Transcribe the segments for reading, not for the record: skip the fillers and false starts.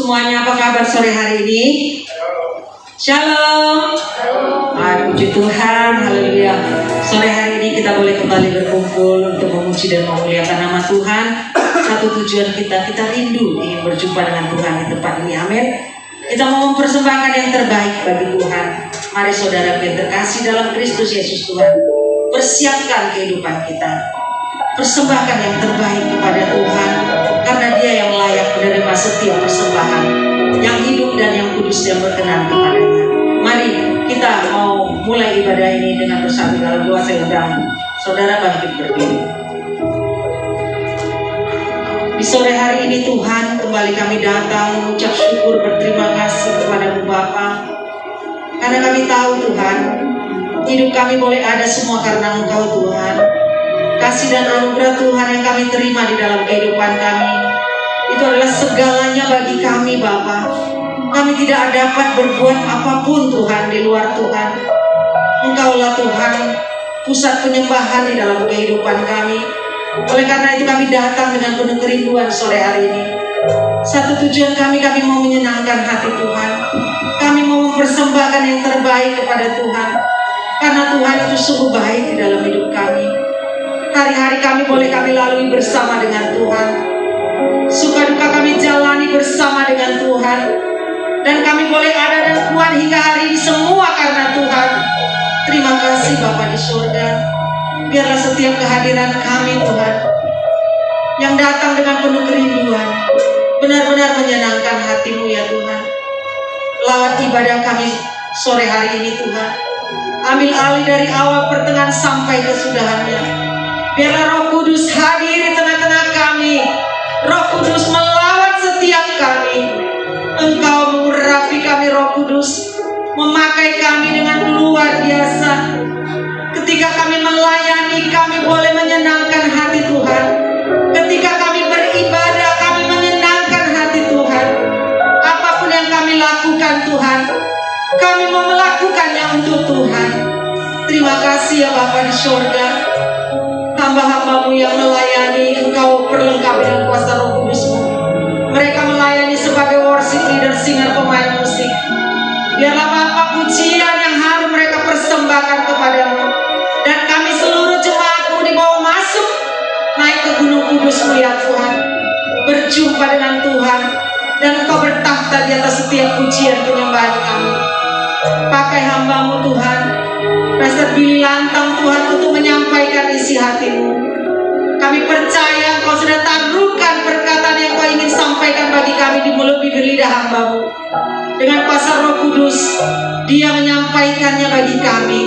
semuanya, apa kabar sore hari ini? Shalom. Puji Tuhan, haleluya. Sore hari ini kita boleh kembali berkumpul untuk memuji dan memuliakan nama Tuhan. Satu tujuan kita rindu ingin berjumpa dengan Tuhan di tempat ini, amin. Kita mau mempersembahkan yang terbaik bagi Tuhan. Mari saudara yang terkasih dalam Kristus Yesus Tuhan, persiapkan kehidupan kita. Persembahkan yang terbaik kepada Tuhan, karena Dia yang layak menerima setiap persembahan, yang hidup dan yang kudus yang berkenan kepadanya. Mari kita mau mulai ibadah ini dengan bersatu dalam doa. Saya undang saudara bangkit berdiri. Di sore hari ini Tuhan, kembali kami datang mengucap syukur berterima kasih kepada-Mu Bapa, karena kami tahu Tuhan, hidup kami boleh ada semua karena Engkau Tuhan. Kasih dan anugerah Tuhan yang kami terima di dalam kehidupan kami, itu adalah segalanya bagi kami Bapa. Kami tidak dapat berbuat apapun Tuhan di luar Tuhan. Engkaulah Tuhan, pusat penyembahan di dalam kehidupan kami. Oleh karena itu kami datang dengan penuh kerinduan sore hari ini. Satu tujuan kami mau menyenangkan hati Tuhan. Kami mau mempersembahkan yang terbaik kepada Tuhan, karena Tuhan itu sungguh baik di dalam hidup kami. Hari-hari kami boleh kami lalui bersama dengan Tuhan. Suka duka kami jalani bersama dengan Tuhan. Dan kami boleh ada dan kuat hingga hari ini semua karena Tuhan. Terima kasih Bapa di surga. Biarlah setiap kehadiran kami Tuhan, yang datang dengan penuh kerinduan, benar-benar menyenangkan hati-Mu ya Tuhan. Lawat ibadah kami sore hari ini Tuhan. Ambil alih dari awal pertengahan sampai kesudahannya. Biarlah Roh Kudus hadir di tengah-tengah kami. Roh Kudus melawat setiap kami. Engkau mengurapi kami Roh Kudus, memakai kami dengan luar biasa. Ketika kami melayani, kami boleh menyenangkan hati Tuhan. Ketika kami beribadah, kami menyenangkan hati Tuhan. Apapun yang kami lakukan Tuhan, kami mau melakukannya untuk Tuhan. Terima kasih ya Bapa di surga. Hamba-hamba-Mu yang melayani, Engkau perlengkapi dengan kuasa Roh Kudus-Mu. Mereka melayani sebagai worship leader, singer, pemain musik. Biarlah Bapa pujian yang harus mereka persembahkan kepada-Mu. Dan kami seluruh jemaat-Mu dibawa masuk, naik ke gunung Kudus-Mu ya Tuhan. Berjumpa dengan Tuhan, dan Engkau bertahta di atas setiap pujian penyembahan kami. Pakai hamba-Mu Tuhan, Pastor Billy Lantang Tuhan, untuk menyampaikan isi hati-Mu. Kami percaya Engkau sudah taruhkan perkataan yang Kau ingin sampaikan bagi kami di mulut bibir lidah hamba-Mu. Dengan kuasa Roh Kudus, Dia menyampaikannya bagi kami.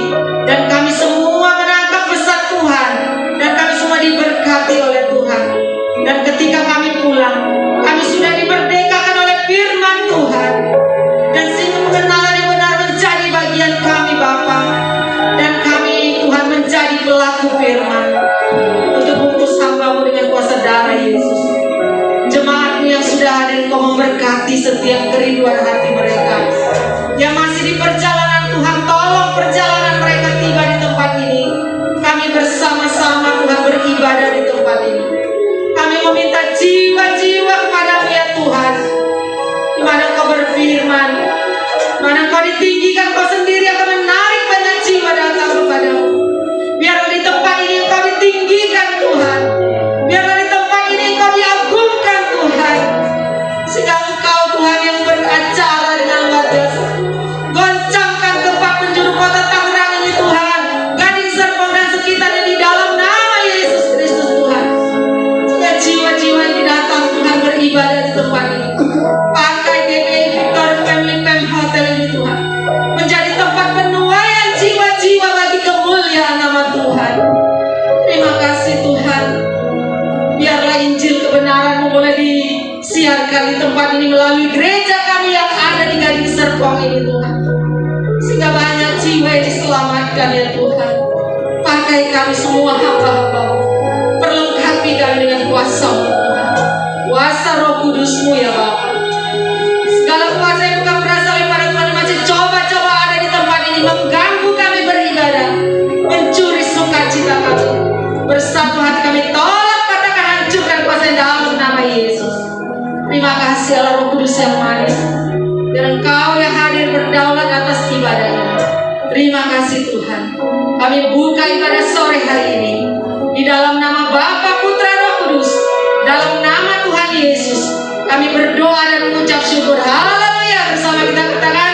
Dan kami semua menangkap pesan Tuhan. Dan kami semua diberkati oleh Tuhan. Dan ketika kami pulang, kami sudah dimerdekakan oleh firman Tuhan. Dan sehingga pengenalan yang benar menjadi bagian kami Bapa. Dan kami Tuhan menjadi pelaku firman, untuk bungkus hamba-Mu dengan kuasa darah Yesus. Jemaat-Mu yang sudah hadir, Engkau memberkati setiap kerinduan hati mereka. Yang masih di perjalanan Tuhan, tolong perjalanan mereka tiba di tempat ini. Kami bersama-sama Tuhan beribadah di tempat ini. Kami meminta jiwa-jiwa kepada-Mu ya Tuhan. Di mana Engkau berfirman, mana Engkau ditinggikan, Kau sendiri akan menarik banyak jiwa datang kepada-Mu. Biarlah di tempat ini Engkau ditinggikan Tuhan. Biarlah di tempat ini Engkau diagungkan Tuhan. Sehingga Engkau Tuhan yang beracara dengan luar biasa. Goncangkan tempat penjuru kota Tangerang ini Tuhan. Gading Serpong dan sekitarnya di dalam nama Yesus Kristus Tuhan. Sehingga jiwa-jiwa yang datang Tuhan beribadah di tempat ini. Pakai GBI Victor Family Fam Hotel ini Tuhan, menjadi tempat penuaian jiwa-jiwa bagi kemuliaan nama Tuhan. Terima kasih Tuhan. Biarlah Injil kebenaran-Mu boleh disiarkan di tempat ini melalui gereja kami yang ada di Gading Serpong ini Tuhan. Sehingga banyak jiwa yang diselamatkan ya Tuhan. Pakai kami semua hamba-hamba-Mu. Perlengkapi kami dengan kuasa-Mu Tuhan. Kuasa Roh Kudus-Mu ya Bapa. Segala kuasa yang bukan berasal daripada Tuhan yang masih coba-coba ada di tempat ini, mengganggu kami beribadah, mencuri sukacita kami. Bersatu hati kami tolak, katakan, hancurkan kuasa yang dalam nama Yesus. Terima Terima kasih Allah Roh Kudus yang manis, dan Engkau yang hadir berdaulat atas ibadah ini. Terima kasih Tuhan. Kami buka ibadah sore hari ini di dalam nama Bapa, Putra, Roh Kudus, dalam nama Tuhan Yesus. Kami berdoa dan mengucap syukur. Haleluya. Bersama kita katakan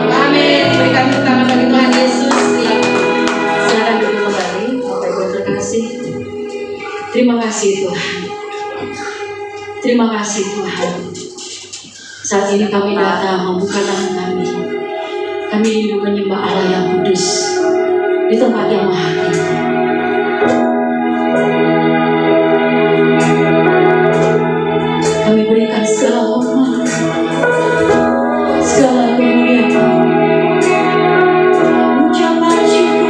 amin. Berikan tepuk tangan bagi Tuhan Yesus. Silakan duduk kembali. Bapak Ibu terkasih. Terima kasih Tuhan. Terima kasih Tuhan. Saat ini kami datang membuka tangan kami. Kami rindu menyembah Allah yang kudus di tempat yang maha tinggi. Kami berikan segala hormat, segala kemuliaan, ucapan syukur.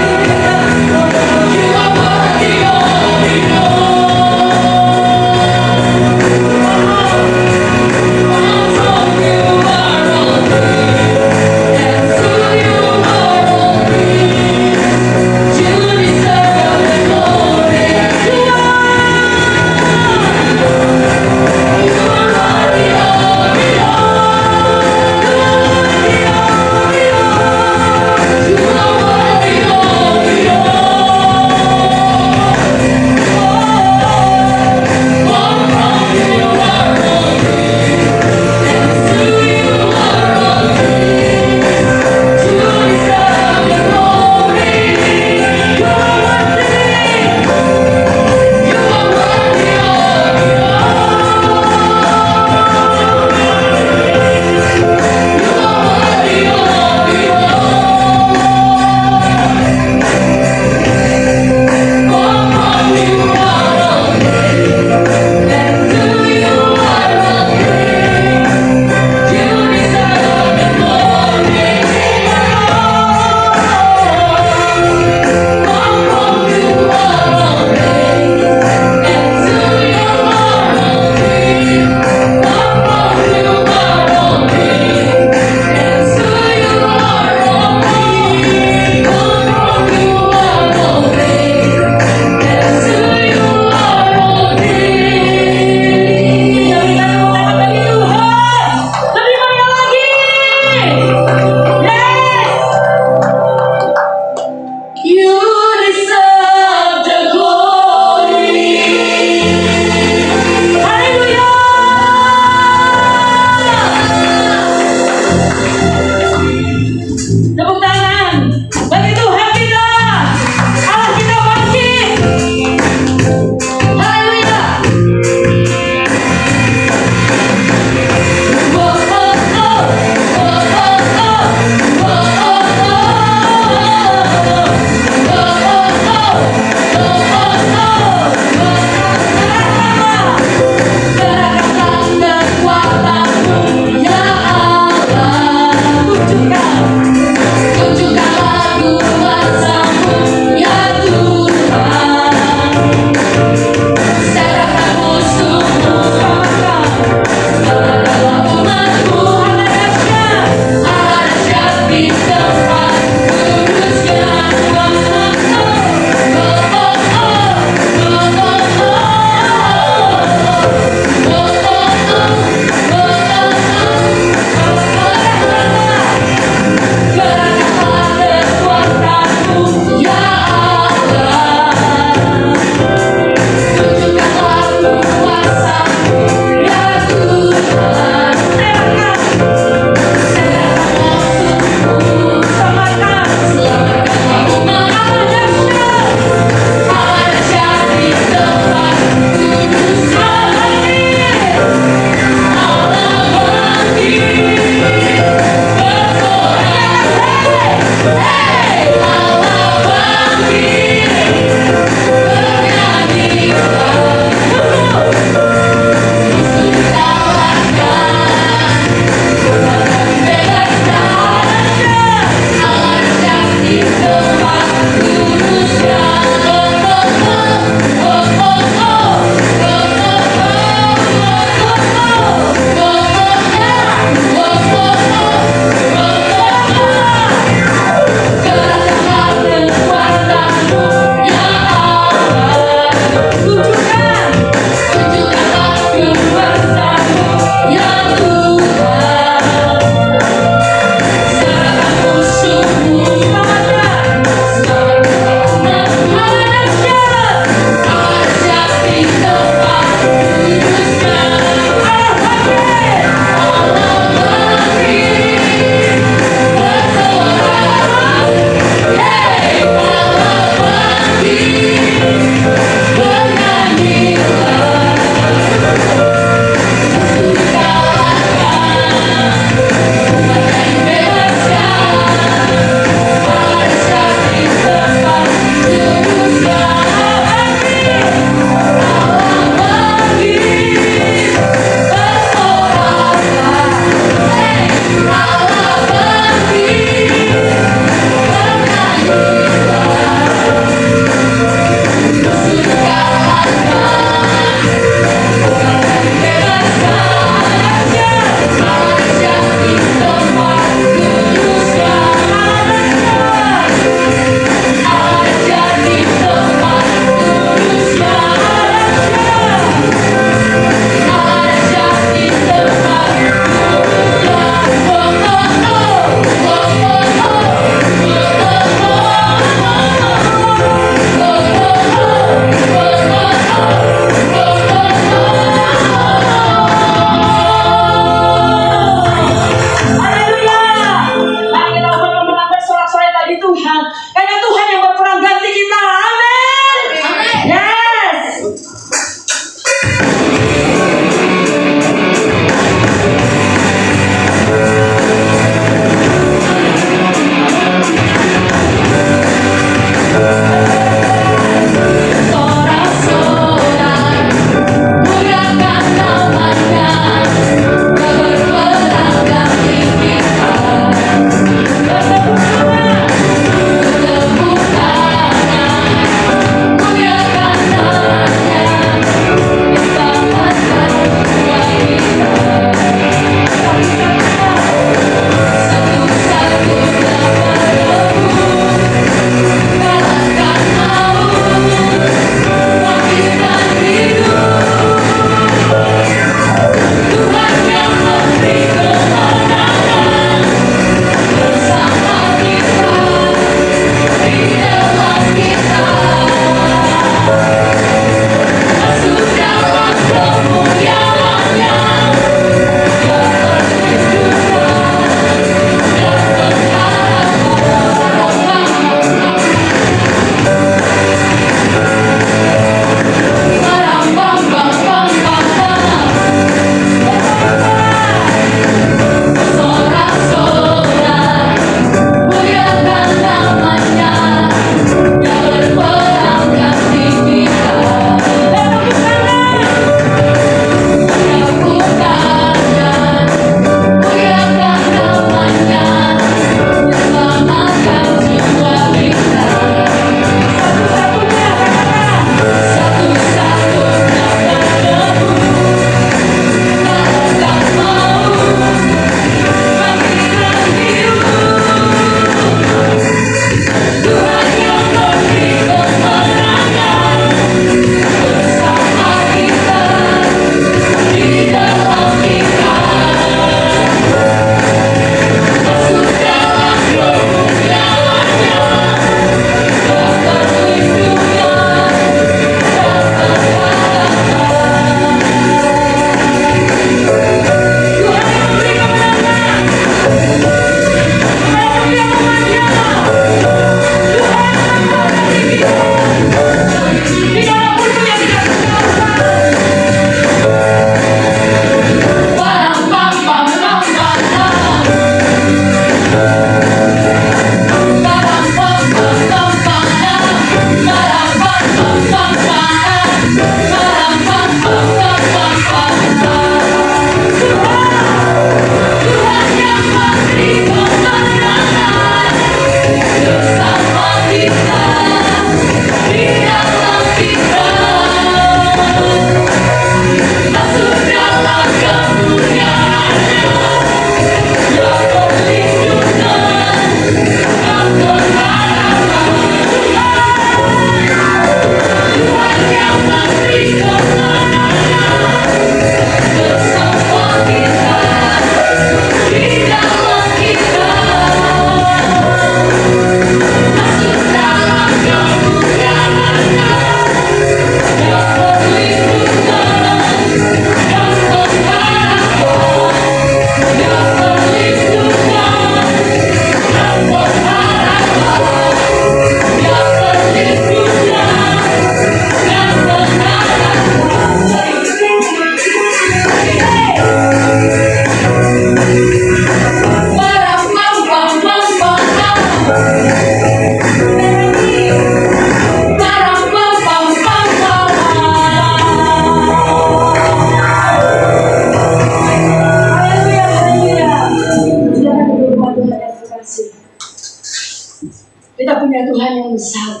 Kita punya Tuhan yang besar.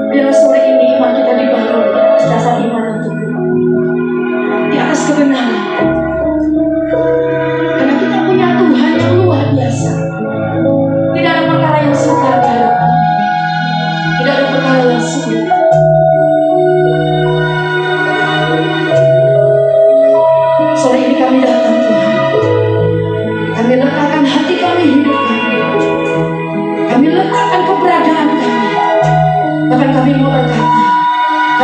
Biar sore ini iman kita dibangun di atas dasar iman yang teguh, di atas kebenaran. Karena kita punya Tuhan yang luar biasa. Tidak ada perkara yang sukar di hadapan. Tidak ada perkara yang sulit. Sore ini kami datang Tuhan. Kami letakkan hati kami, hidup kami. Kami letakkan keberadaan kami. Bahkan kami mau berkata,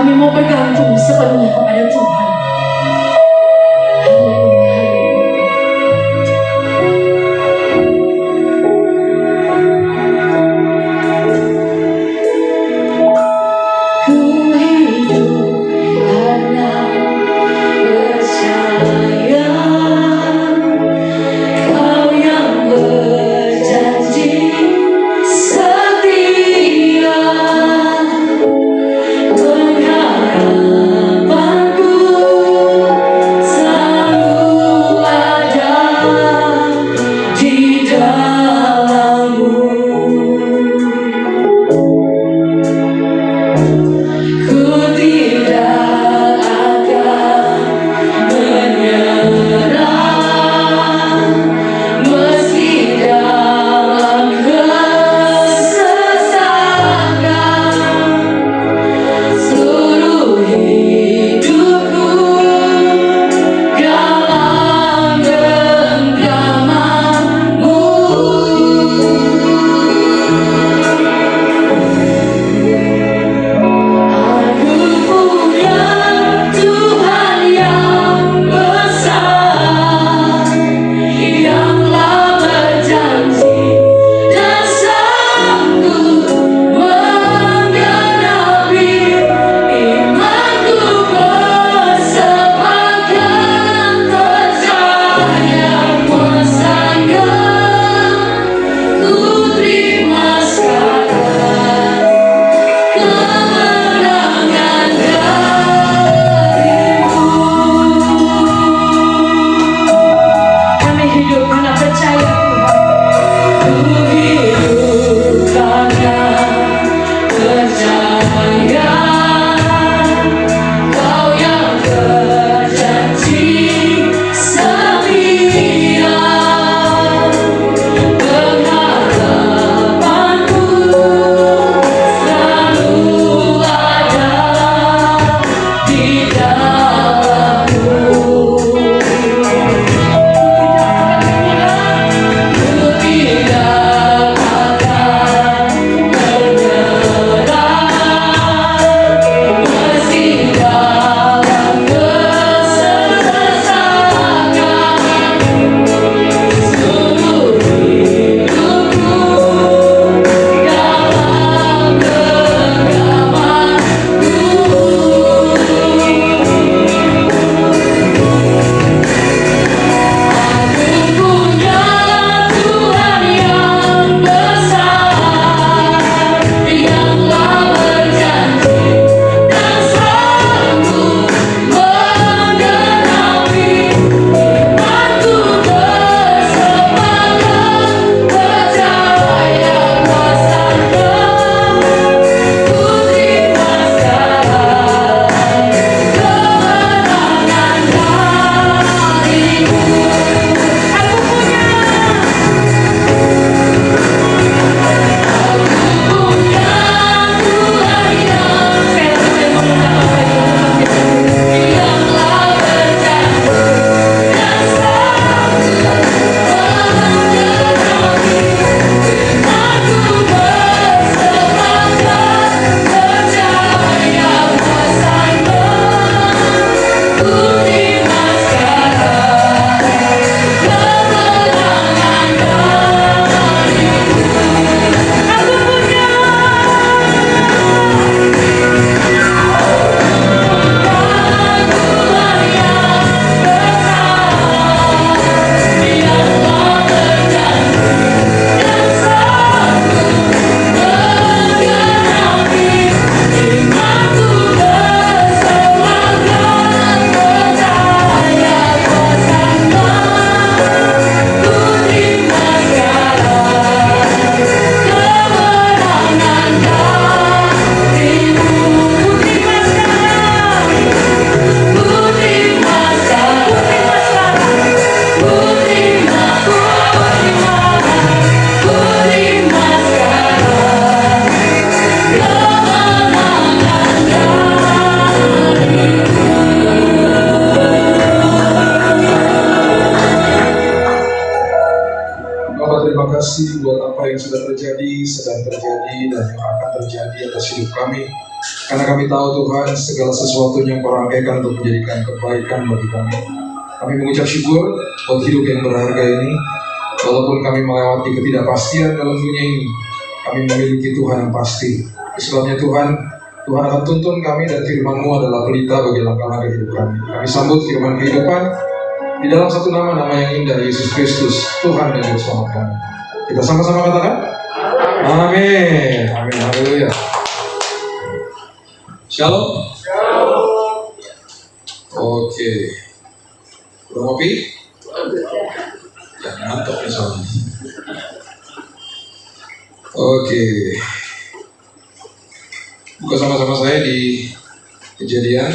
kami mau bergantung sepenuhnya kepada Tuhan. Pengharapanku kasih buat apa yang sudah terjadi, sedang terjadi, dan yang akan terjadi atas hidup kami. Karena kami tahu Tuhan, segala sesuatu yang Kau rangkaikan untuk menjadikan kebaikan bagi kami. Kami mengucap syukur buat hidup yang berharga ini. Walaupun kami melewati ketidakpastian dalam dunia ini, kami memiliki Tuhan yang pasti. Sebabnya Tuhan akan tuntun kami, dan firman-Mu adalah pelita bagi langkah-langkah hidup kami. Kami sambut firman kehidupan di dalam satu nama yang indah, Yesus Kristus, Tuhan dan Juru Selamat kami. Kita sama-sama katakan, amin. Amin, haleluya. Shalom. Oke. Udah ngopi? Ya, ngantuk misalnya. Oke. Buka sama-sama saya di Kejadian.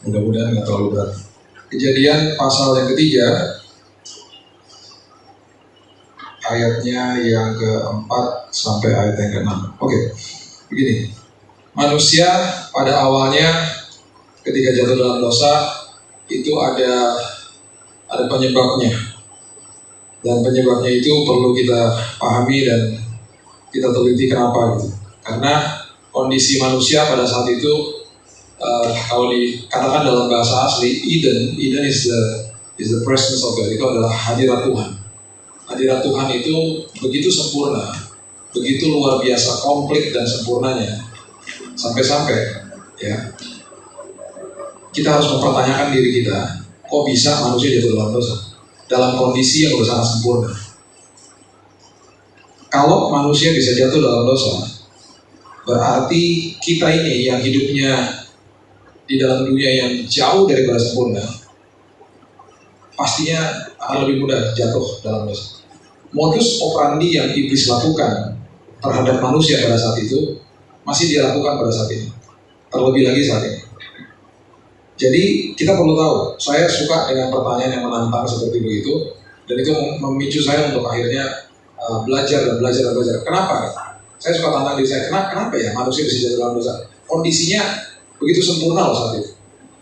Mudah-mudahan nggak terlalu berat. Kejadian pasal yang ketiga, ayatnya yang keempat sampai ayat yang ke-6. Oke, begini. Manusia pada awalnya ketika jatuh dalam dosa itu ada penyebabnya, dan penyebabnya itu perlu kita pahami dan kita teliti kenapa gitu. Karena kondisi manusia pada saat itu kalau dikatakan dalam bahasa asli, Eden is the presence of God, itu adalah hadirat Tuhan. Hadirat Tuhan itu begitu sempurna, begitu luar biasa, komplit dan sempurnanya, sampai-sampai ya kita harus mempertanyakan diri kita, kok bisa manusia jatuh dalam dosa dalam kondisi yang sangat sempurna. Kalau manusia bisa jatuh dalam dosa, berarti kita ini yang hidupnya di dalam dunia yang jauh daripada sempurna, pastinya akan lebih mudah jatuh dalam dosa. Modus operandi yang iblis lakukan terhadap manusia pada saat itu masih dia lakukan pada saat ini, terlebih lagi saat ini. Jadi kita perlu tahu, saya suka dengan pertanyaan yang menantang seperti begitu, dan itu memicu saya untuk akhirnya belajar. Kenapa? Saya suka tantang diri saya, kenapa ya manusia bisa jatuh dalam dosa? Kondisinya begitu sempurna loh saat itu.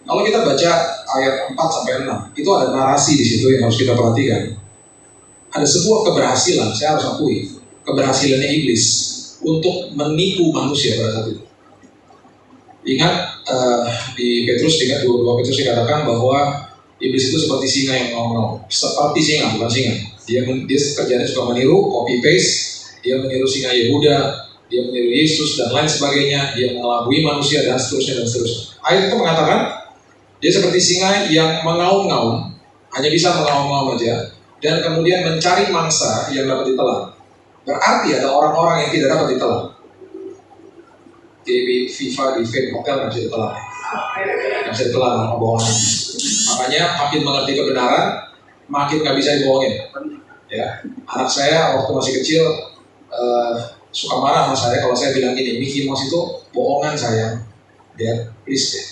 Kalau kita baca ayat 4-6, itu ada narasi di situ yang harus kita perhatikan. Ada sebuah keberhasilan, saya harus akui, keberhasilannya iblis untuk menipu manusia pada saat itu. Ingat di Petrus, 2 Petrus dikatakan bahwa iblis itu seperti singa yang ngomong, seperti singa, bukan singa. Dia kerjanya suka meniru, copy paste. Dia meniru singa Yehuda, dia meniru Yesus dan lain sebagainya. Dia mengelabui manusia dan seterusnya. Ayat itu mengatakan dia seperti singa yang mengaum-ngaum, hanya bisa mengaum-ngaum aja, dan kemudian mencari mangsa yang dapat ditelan. Berarti ada orang-orang yang tidak dapat ditelan. Di FIFA, di Fed Hotel nggak bisa ditelan sama bohongan. Makanya makin mengerti kebenaran, makin nggak bisa dibohongin. Ya, anak saya waktu masih kecil suka marah sama saya kalau saya bilang gini, Mickey Mouse itu bohongan sayang. Dia please deh.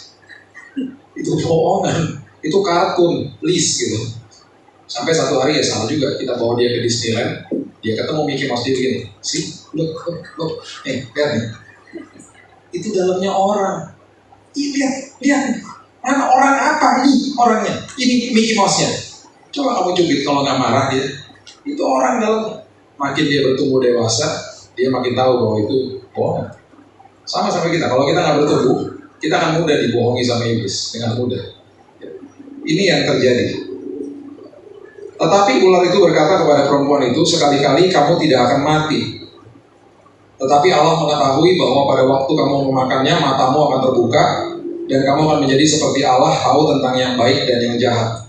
Itu bohongan, itu kartun, please gitu. Sampai satu hari ya salah juga, kita bawa dia ke Disneyland, dia ketemu Mickey Mouse, dia begini, look, lihat nih. Itu dalamnya orang. Lihat. Mana orang apa nih orangnya? Ini Mickey Mouse-nya. Coba kamu cubit kalau nggak marah dia. Itu orang dalamnya. Makin dia bertumbuh dewasa, dia makin tahu bahwa itu bohong. Sama-sama kita. Kalau kita nggak bertumbuh, kita akan mudah dibohongi sama iblis dengan mudah. Ini yang terjadi. Tetapi ular itu berkata kepada perempuan itu, sekali-kali kamu tidak akan mati. Tetapi Allah mengetahui bahwa pada waktu kamu memakannya, matamu akan terbuka, dan kamu akan menjadi seperti Allah, tahu tentang yang baik dan yang jahat.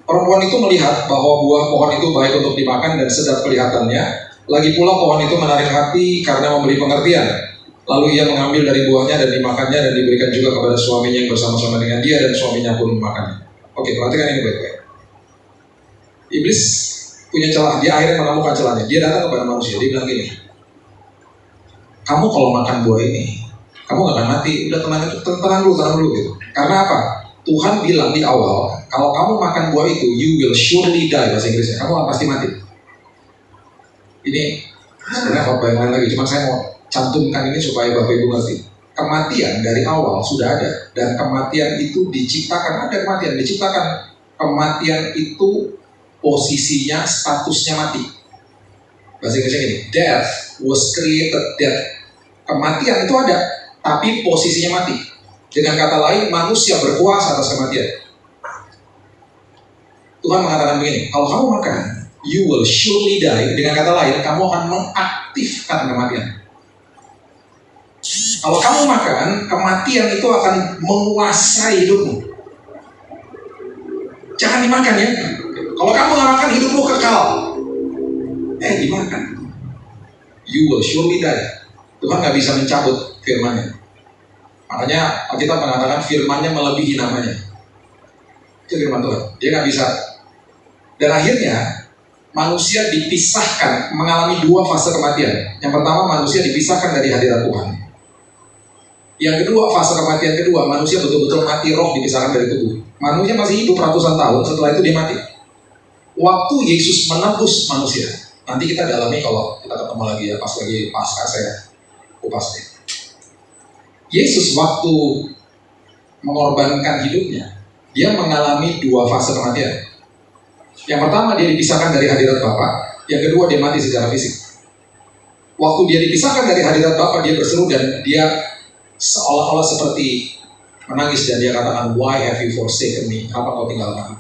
Perempuan itu melihat bahwa buah pohon itu baik untuk dimakan dan sedap kelihatannya. Lagi pula pohon itu menarik hati karena memberi pengertian. Lalu ia mengambil dari buahnya dan dimakannya, dan diberikan juga kepada suaminya yang bersama-sama dengan dia, dan suaminya pun memakannya. Oke, perhatikan ini baik-baik. Iblis punya celah, dia akhirnya menemukan celahnya. Dia datang kepada manusia, dia bilang gini, kamu kalau makan buah ini, kamu gak akan mati. Udah tenang dulu gitu. Karena apa? Tuhan bilang di awal, kalau kamu makan buah itu, you will surely die, bahasa Inggrisnya. Kamu akan pasti mati. Ini sebenarnya khotbah yang lain lagi, cuma saya mau cantumkan ini supaya Bapak Ibu ngerti. Kematian dari awal sudah ada, dan kematian itu diciptakan. Ada kematian diciptakan. Kematian itu posisinya, statusnya mati. Bahasa Inggrisnya gini, death was created death. Kematian itu ada, tapi posisinya mati. Dengan kata lain, manusia berkuasa atas kematian. Tuhan mengatakan begini, kalau kamu makan, you will surely die. Dengan kata lain, kamu akan mengaktifkan kematian. Kalau kamu makan, kematian itu akan menguasai hidupmu. Jangan dimakan ya. Kalau kamu nggak makan, hidupmu kekal. Dimakan, you will surely die. Tuhan nggak bisa mencabut firman-Nya. Makanya kita mengatakan firman-Nya melebihi namanya. Itu firman Tuhan. Dia nggak bisa. Dan akhirnya manusia dipisahkan, mengalami dua fase kematian. Yang pertama, manusia dipisahkan dari hadirat Tuhan. Yang kedua, fase kematian kedua, manusia betul-betul mati, roh dipisahkan dari tubuh. Manusia masih hidup ratusan tahun, setelah itu dia mati. Waktu Yesus menebus manusia, nanti kita dalami kalau kita ketemu lagi ya, pas lagi Paskah saya kupas deh. Yesus waktu mengorbankan hidupnya, dia mengalami dua fase kematian. Yang pertama, dia dipisahkan dari hadirat Bapa. Yang kedua, dia mati secara fisik. Waktu dia dipisahkan dari hadirat Bapa, dia berseru dan dia seolah-olah seperti menangis dan dia katakan, why have you forsaken me? Kenapa kau tinggalkan aku?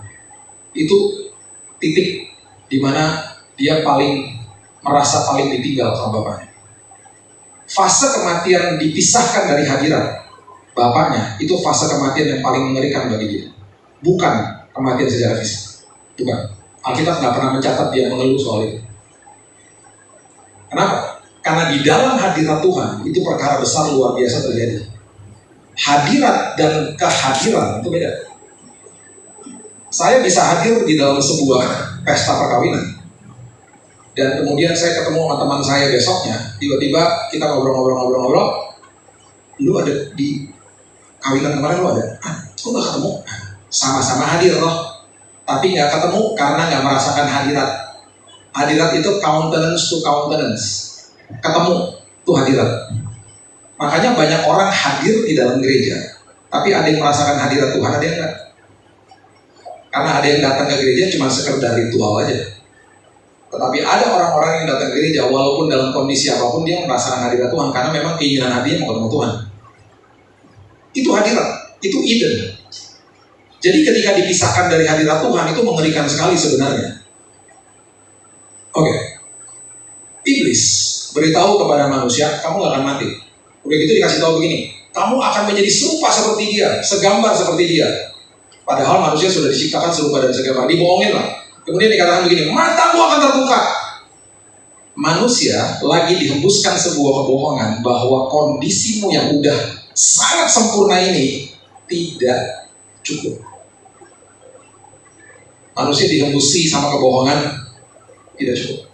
Itu titik di mana dia merasa paling ditinggal sama Bapaknya. Fase kematian dipisahkan dari hadirat Bapaknya, itu fase kematian yang paling mengerikan bagi dia. Bukan kematian secara fisik. Bukan. Alkitab nggak pernah mencatat dia mengeluh soal itu. Kenapa? Karena di dalam hadirat Tuhan itu perkara besar luar biasa terjadi. Hadirat dan kehadiran itu beda. Saya bisa hadir di dalam sebuah pesta perkawinan. Dan kemudian saya ketemu sama teman saya besoknya, tiba-tiba kita ngobrol-ngobrol. Lu ada di kawinan kemarin, lu ada? Kok gak ketemu? Sama-sama hadir loh. Tapi gak ketemu karena gak merasakan hadirat. Hadirat itu countenance to countenance. Ketemu tuh hadirat. Makanya banyak orang hadir di dalam gereja, tapi ada yang merasakan hadirat Tuhan, ada yang enggak. Karena ada yang datang ke gereja cuma sekedar ritual aja. Tetapi ada orang-orang yang datang ke gereja walaupun dalam kondisi apapun dia merasakan hadirat Tuhan, karena memang keinginan hatinya mau ketemu Tuhan. Itu hadirat, itu Eden. Jadi ketika dipisahkan dari hadirat Tuhan itu mengerikan sekali sebenarnya. Oke. Iblis beritahu kepada manusia, kamu gak akan mati. Udah gitu dikasih tahu begini, kamu akan menjadi serupa seperti dia, segambar seperti dia. Padahal manusia sudah diciptakan serupa dan segambar, dibohongin lah. Kemudian dikatakan begini, matamu akan terbuka. Manusia lagi dihembuskan sebuah kebohongan bahwa kondisimu yang udah sangat sempurna ini tidak cukup. Manusia dihembusi sama kebohongan tidak cukup.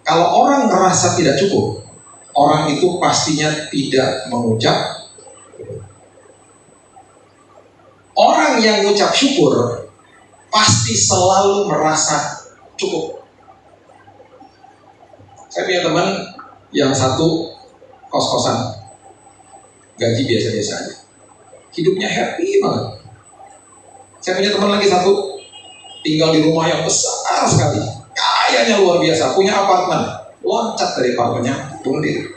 Kalau orang merasa tidak cukup, orang itu pastinya tidak mengucap. Orang yang mengucap syukur pasti selalu merasa cukup. Saya punya teman yang satu kos-kosan, gaji biasa-biasa aja, hidupnya happy banget. Saya punya teman lagi satu, tinggal di rumah yang besar sekali, kayanya luar biasa, punya apartemen, loncat dari apartemennya, bunuh diri.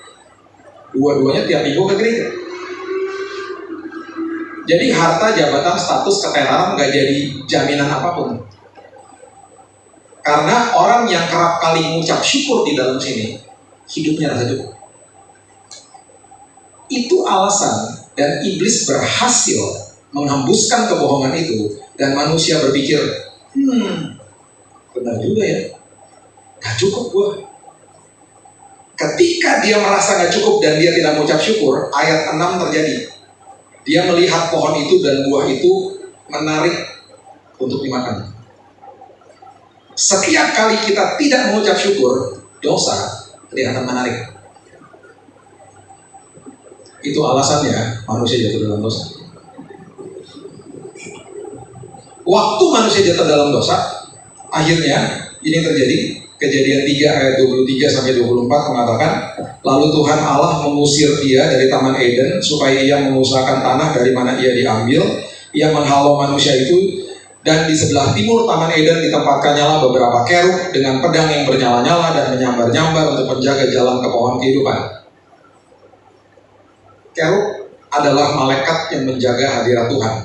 Dua-duanya tiap minggu ke gereja. Jadi harta, jabatan, status, ketenaran gak jadi jaminan apapun. Karena orang yang kerap kali mengucap syukur di dalam sini, hidupnya rasa cukup. Itu alasan dan iblis berhasil menghembuskan kebohongan itu, dan manusia berpikir, benar juga ya, gak cukup gua. Ketika dia merasa gak cukup dan dia tidak mengucap syukur, ayat 6 terjadi. Dia melihat pohon itu dan buah itu menarik untuk dimakan. Setiap kali kita tidak mengucap syukur, dosa kelihatan menarik. Itu alasannya manusia jatuh dalam dosa. Waktu manusia jatuh dalam dosa, akhirnya ini terjadi. Kejadian 3 ayat 23 sampai 24 mengatakan, lalu Tuhan Allah mengusir dia dari Taman Eden supaya ia mengusahakan tanah dari mana ia diambil. Ia menghalau manusia itu Dan di sebelah timur Taman Eden ditempatkannya beberapa kerub dengan pedang yang bernyala-nyala dan menyambar-nyambar untuk menjaga jalan ke pohon kehidupan. Kerub adalah malaikat yang menjaga hadirat Tuhan.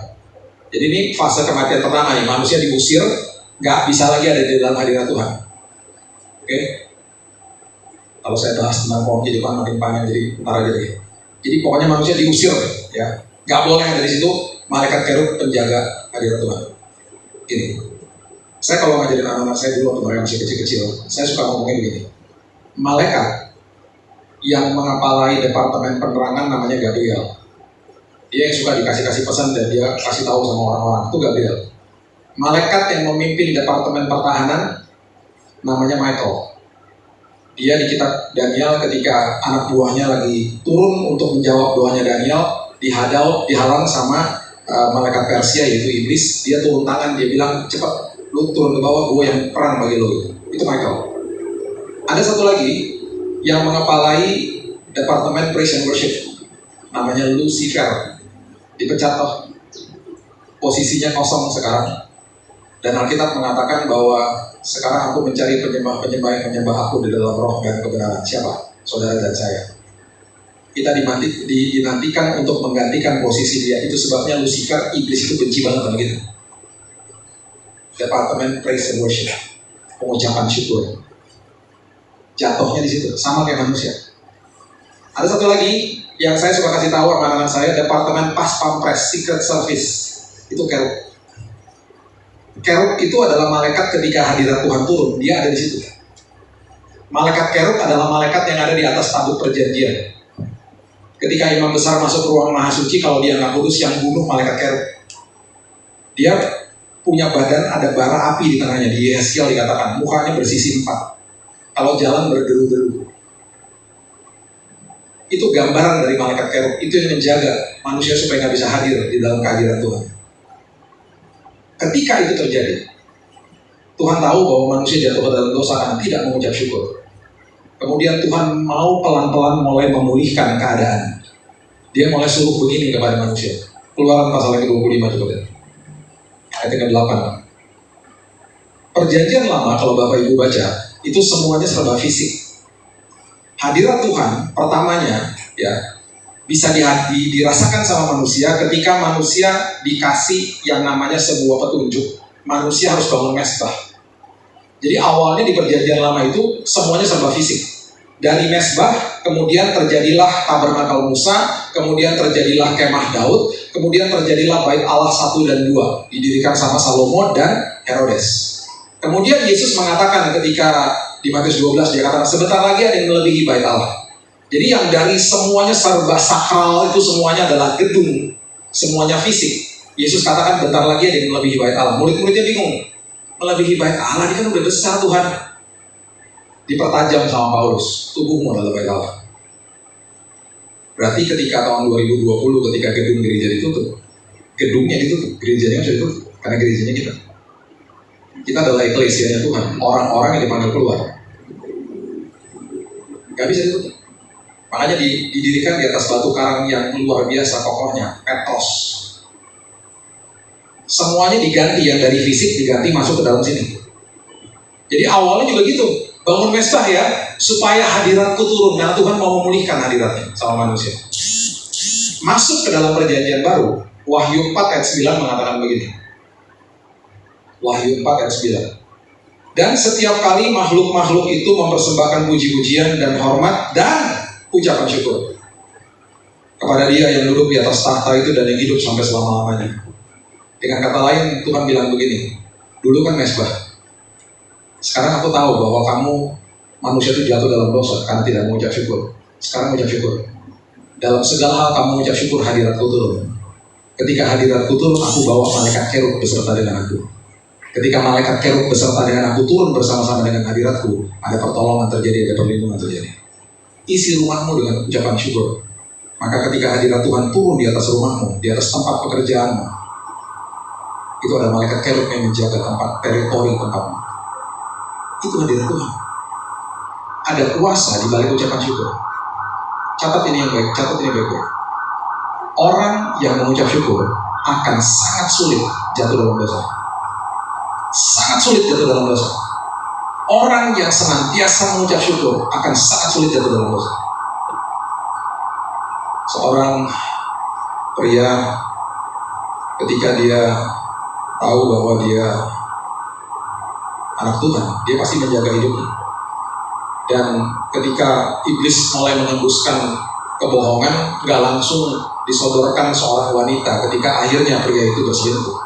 Jadi ini fase kematian pertama nih, manusia diusir, nggak bisa lagi ada di dalam hadirat Tuhan. Oke? Kalau saya bahas tentang pohon kehidupan makin panjang, jadi ntar aja deh. Jadi pokoknya manusia diusir, ya, nggak boleh ada di situ. Malaikat kerub penjaga hadirat Tuhan. Gini, saya kalau ngajarin anak-anak saya dulu waktu mereka masih kecil-kecil, saya suka ngomongin begini. Malaikat yang mengepalai departemen penerangan namanya Gabriel. Dia yang suka dikasih pesan dan dia kasih tahu sama orang-orang, itu Gabriel. Malaikat yang memimpin departemen pertahanan namanya Michael. Dia di kitab Daniel ketika anak buahnya lagi turun untuk menjawab doanya Daniel, dihalang sama malaikat Persia yaitu iblis. Dia turun tangan, dia bilang, cepat lu turun ke bawah, gue yang perang bagi lu. Itu Michael. Ada satu lagi yang mengepalai departemen praise and worship, namanya Lucifer. Dipecat toh, posisinya kosong sekarang. Dan Alkitab mengatakan bahwa sekarang aku mencari penyembah-penyembah yang menyembah aku di dalam roh dan kebenaran. Siapa? Saudara dan saya. Kita dinantikan untuk menggantikan posisi dia. Itu sebabnya Lucifer, iblis itu benci banget sama kita. Departemen praise and worship, pengucapan syukur. Jatuhnya di situ, sama kayak manusia. Ada satu lagi yang saya suka kasih tahu sama anak-anak saya, departemen pas pampres, secret service. Itu kerub. Kerub itu adalah malaikat ketika hadirat Tuhan turun, dia ada di situ. Malaikat kerub adalah malaikat yang ada di atas tabut perjanjian. Ketika imam besar masuk ruang maha suci, kalau dia nggak kudus, yang bunuh malaikat kerub. Dia punya badan, ada bara api di tengahnya. Di Yeskiel dikatakan, mukanya bersisi 4. Kalau jalan berderu-deru. Itu gambaran dari malaikat kerub. Itu yang menjaga manusia supaya nggak bisa hadir di dalam kehadiran Tuhan. Ketika itu terjadi, Tuhan tahu bahwa manusia jatuh ke dalam dosa karena tidak mengucap syukur. Kemudian Tuhan mau pelan-pelan mulai memulihkan keadaan. Dia mulai suruh begini kepada manusia. Keluaran pasal yang ke-25 coba lihat. Ayat ke-8. Perjanjian lama kalau Bapak Ibu baca, itu semuanya serba fisik. Hadirat Tuhan pertamanya ya bisa dirasakan sama manusia ketika manusia dikasih yang namanya sebuah petunjuk. Manusia harus bangun mesbah. Jadi awalnya di perjanjian lama itu semuanya serba fisik. Dari mesbah kemudian terjadilah tabernakel Musa, kemudian terjadilah kemah Daud, kemudian terjadilah bait Allah 1 dan 2 didirikan sama Salomo dan Herodes. Kemudian Yesus mengatakan ketika di Matius 12 dia katakan sebentar lagi ada yang melebihi bait Allah. Jadi yang dari semuanya serba sakral itu semuanya adalah gedung, semuanya fisik. Yesus katakan bentar lagi ada yang melebihi bait Allah. Murid-muridnya bingung, melebihi bait Allah ini kan udah besar Tuhan. Dipertajam sama Paulus, tubuhmu adalah bait Allah. Berarti ketika tahun 2020 ketika gedung gereja ditutup, gedungnya ditutup, gerejanya sudah ditutup, karena gerejanya kita. Kita adalah eklesianya Tuhan, orang-orang yang dipanggil keluar. Gak bisa ditutup. Makanya didirikan di atas batu karang yang luar biasa kokohnya, Petros. Semuanya diganti, yang dari fisik diganti masuk ke dalam sini. Jadi awalnya juga gitu, bangun mesbah ya, supaya hadiratku turun. Nah Tuhan mau memulihkan hadiratnya sama manusia. Masuk ke dalam perjanjian baru, Wahyu 4 ayat 9 mengatakan begini. Wahyu 4 ayat 9. Dan setiap kali makhluk-makhluk itu mempersembahkan puji-pujian dan hormat dan ucapan syukur kepada Dia yang duduk di atas tahta itu dan yang hidup sampai selama-lamanya. Dengan kata lain, Tuhan bilang begini, dulu kan mesbah. Sekarang aku tahu bahwa kamu manusia itu jatuh dalam dosa karena tidak mengucap syukur. Sekarang mengucap syukur. Dalam segala hal kamu mengucap syukur, hadiratku turun. Ketika hadiratku turun, aku bawa malaikat kerub beserta dengan aku. Ketika malaikat kerub beserta dengan aku turun bersama-sama dengan hadiratku, ada pertolongan terjadi, ada perlindungan terjadi. Isi rumahmu dengan ucapan syukur. Maka ketika hadirat Tuhan turun di atas rumahmu, di atas tempat pekerjaanmu, itu ada malaikat kerub yang menjaga tempat teritori tempatmu. Itu hadirat Tuhan. Ada kuasa di balik ucapan syukur. Catat ini yang baik, catat ini baik-baik. Orang yang mengucap syukur akan sangat sulit jatuh dalam dosa. sangat sulit jatuh dalam dosa. Orang yang senantiasa mengucap syukur akan sangat sulit jatuh dalam dosa. Seorang pria ketika dia tahu bahwa dia anak Tuhan, dia pasti menjaga hidupnya. Dan ketika iblis mulai mengembuskan kebohongan, gak langsung disodorkan seorang wanita ketika akhirnya pria itu berselingkuh.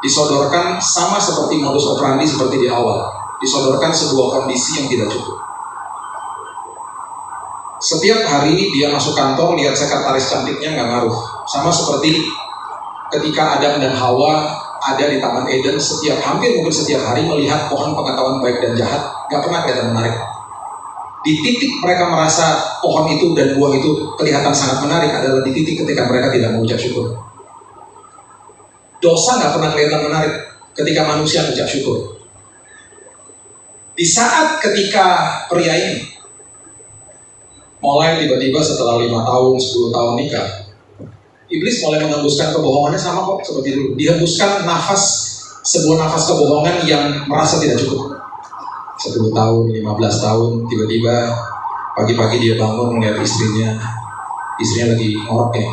Disodorkan sama seperti modus operandi seperti di awal. Disodorkan sebuah kondisi yang tidak cukup. Setiap hari dia masuk kantor, lihat sekretaris cantiknya gak ngaruh. Sama seperti ketika Adam dan Hawa ada di Taman Eden, hampir mungkin setiap hari melihat pohon pengetahuan baik dan jahat, gak pernah kelihatan menarik. Di titik mereka merasa pohon itu dan buah itu kelihatan sangat menarik adalah di titik ketika mereka tidak mengucap syukur. Dosa gak pernah kelihatan menarik ketika manusia mengucap syukur. Di saat ketika pria ini mulai tiba-tiba setelah 5 tahun, 10 tahun nikah, iblis mulai menghembuskan kebohongannya sama kok seperti dulu. Dihembuskan sebuah nafas kebohongan yang merasa tidak cukup. 10 tahun, 15 tahun, tiba-tiba pagi-pagi dia bangun melihat istrinya lagi ngorok ya.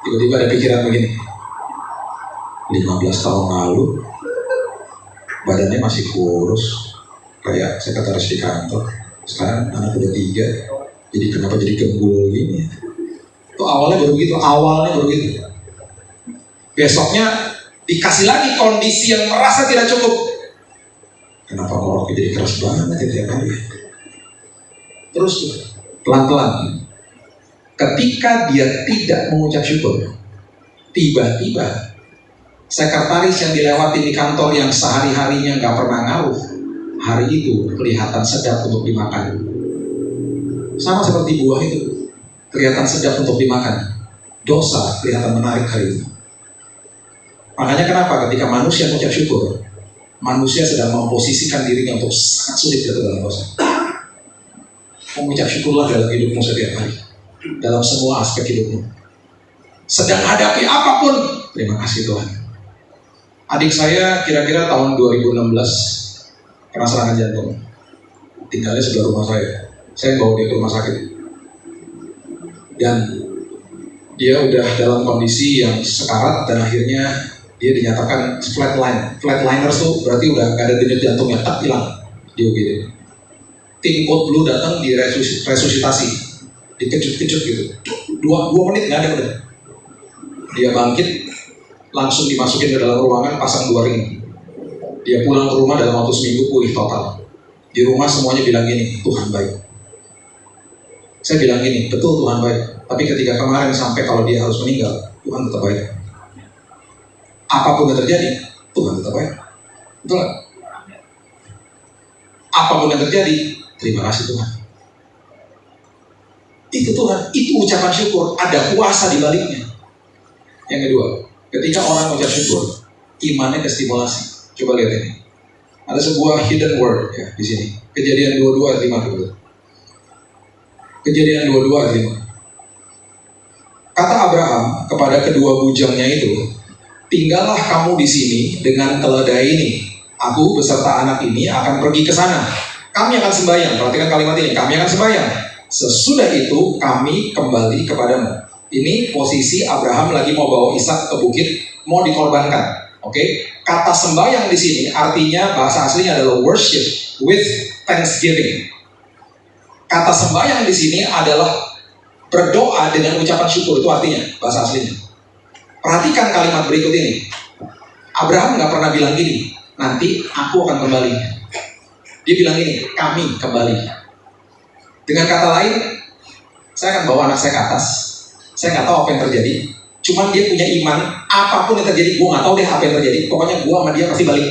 Tiba-tiba ada pikiran begini, 15 tahun lalu badannya masih kurus kayak sekretaris di kantor, sekarang anak udah 3, jadi kenapa jadi gembul gini ya? Itu awalnya baru gitu. Besoknya dikasih lagi kondisi yang merasa tidak cukup. Kenapa ngoroknya jadi keras banget ya tiap hari? Terus pelan-pelan, ketika dia tidak mengucap syukur, tiba-tiba sekretaris yang dilewati di kantor yang sehari-harinya gak pernah ngaruh, hari itu kelihatan sedap untuk dimakan. Sama seperti buah itu, kelihatan sedap untuk dimakan. Dosa kelihatan menarik hari itu. Makanya kenapa ketika manusia mengucap syukur, manusia sedang memposisikan dirinya untuk sangat sulit jatuh dalam dosa. Mengucap syukurlah dalam hidupmu setiap hari, dalam semua aspek hidupmu. Sedang hadapi apapun, terima kasih Tuhan. Adik saya kira-kira tahun 2016 kena serangan jantung. Tinggalnya sebelah rumah saya. Saya bawa dia ke rumah sakit. Dan dia udah dalam kondisi yang sekarat dan akhirnya dia dinyatakan flatline. Flatliners tuh berarti udah gak ada denyut jantungnya, tak hilang di UGD. Tim Code Blue datang di resusitasi, dikejut-kejut gitu. 2 menit gak ada udah. Dia bangkit, langsung dimasukin ke dalam ruangan, pasang 2 ring. Dia pulang ke rumah dalam waktu seminggu pulih total. Di rumah semuanya bilang gini, Tuhan baik. Saya bilang gini, betul Tuhan baik. Tapi ketika kemarin sampai kalau dia harus meninggal, Tuhan tetap baik. Apapun yang terjadi, Tuhan tetap baik. Betul gak? Apapun yang terjadi, terima kasih Tuhan. Itu Tuhan, itu ucapan syukur, ada kuasa di baliknya. Yang kedua, ketika orang mengucap syukur, imannya kestimulasi. Coba lihat ini. Ada sebuah hidden word ya di sini. Kejadian 22 ayat 5 dulu. Kejadian 22 ayat 5. Kata Abraham kepada kedua bujangnya itu, tinggallah kamu di sini dengan keledai ini. Aku beserta anak ini akan pergi ke sana. Kami akan sembahyang. Perhatikan kalimat ini. Kami akan sembahyang. Sesudah itu kami kembali kepadamu. Ini posisi Abraham lagi mau bawa Ishak ke bukit, mau dikorbankan. Oke, kata sembahyang di sini artinya bahasa aslinya adalah worship with thanksgiving. Kata sembahyang di sini adalah berdoa dengan ucapan syukur, itu artinya bahasa aslinya. Perhatikan kalimat berikut ini. Abraham nggak pernah bilang gini, nanti aku akan kembali. Dia bilang gini, kami kembali. Dengan kata lain, saya akan bawa anak saya ke atas. Saya nggak tahu apa yang terjadi. Cuman dia punya iman, apapun yang terjadi, gue nggak tahu deh apa yang terjadi. Pokoknya gue sama dia pasti balik.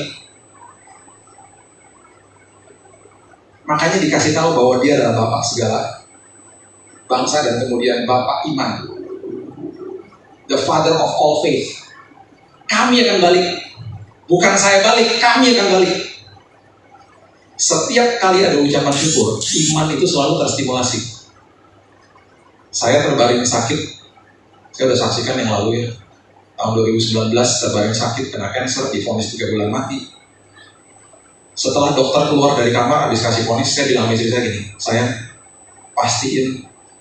Makanya dikasih tahu bahwa dia adalah bapak segala bangsa dan kemudian bapak iman. The father of all faith. Kami akan balik. Bukan saya balik, kami akan balik. Setiap kali ada ucapan syukur, iman itu selalu terstimulasi. Saya terbaring sakit. Saya udah saksikan yang lalu ya. Tahun 2019 terbaring sakit, kena cancer, divonis 3 bulan mati. Setelah dokter keluar dari kamar habis kasih vonis, saya bilang sama istri saya gini, sayang, pastiin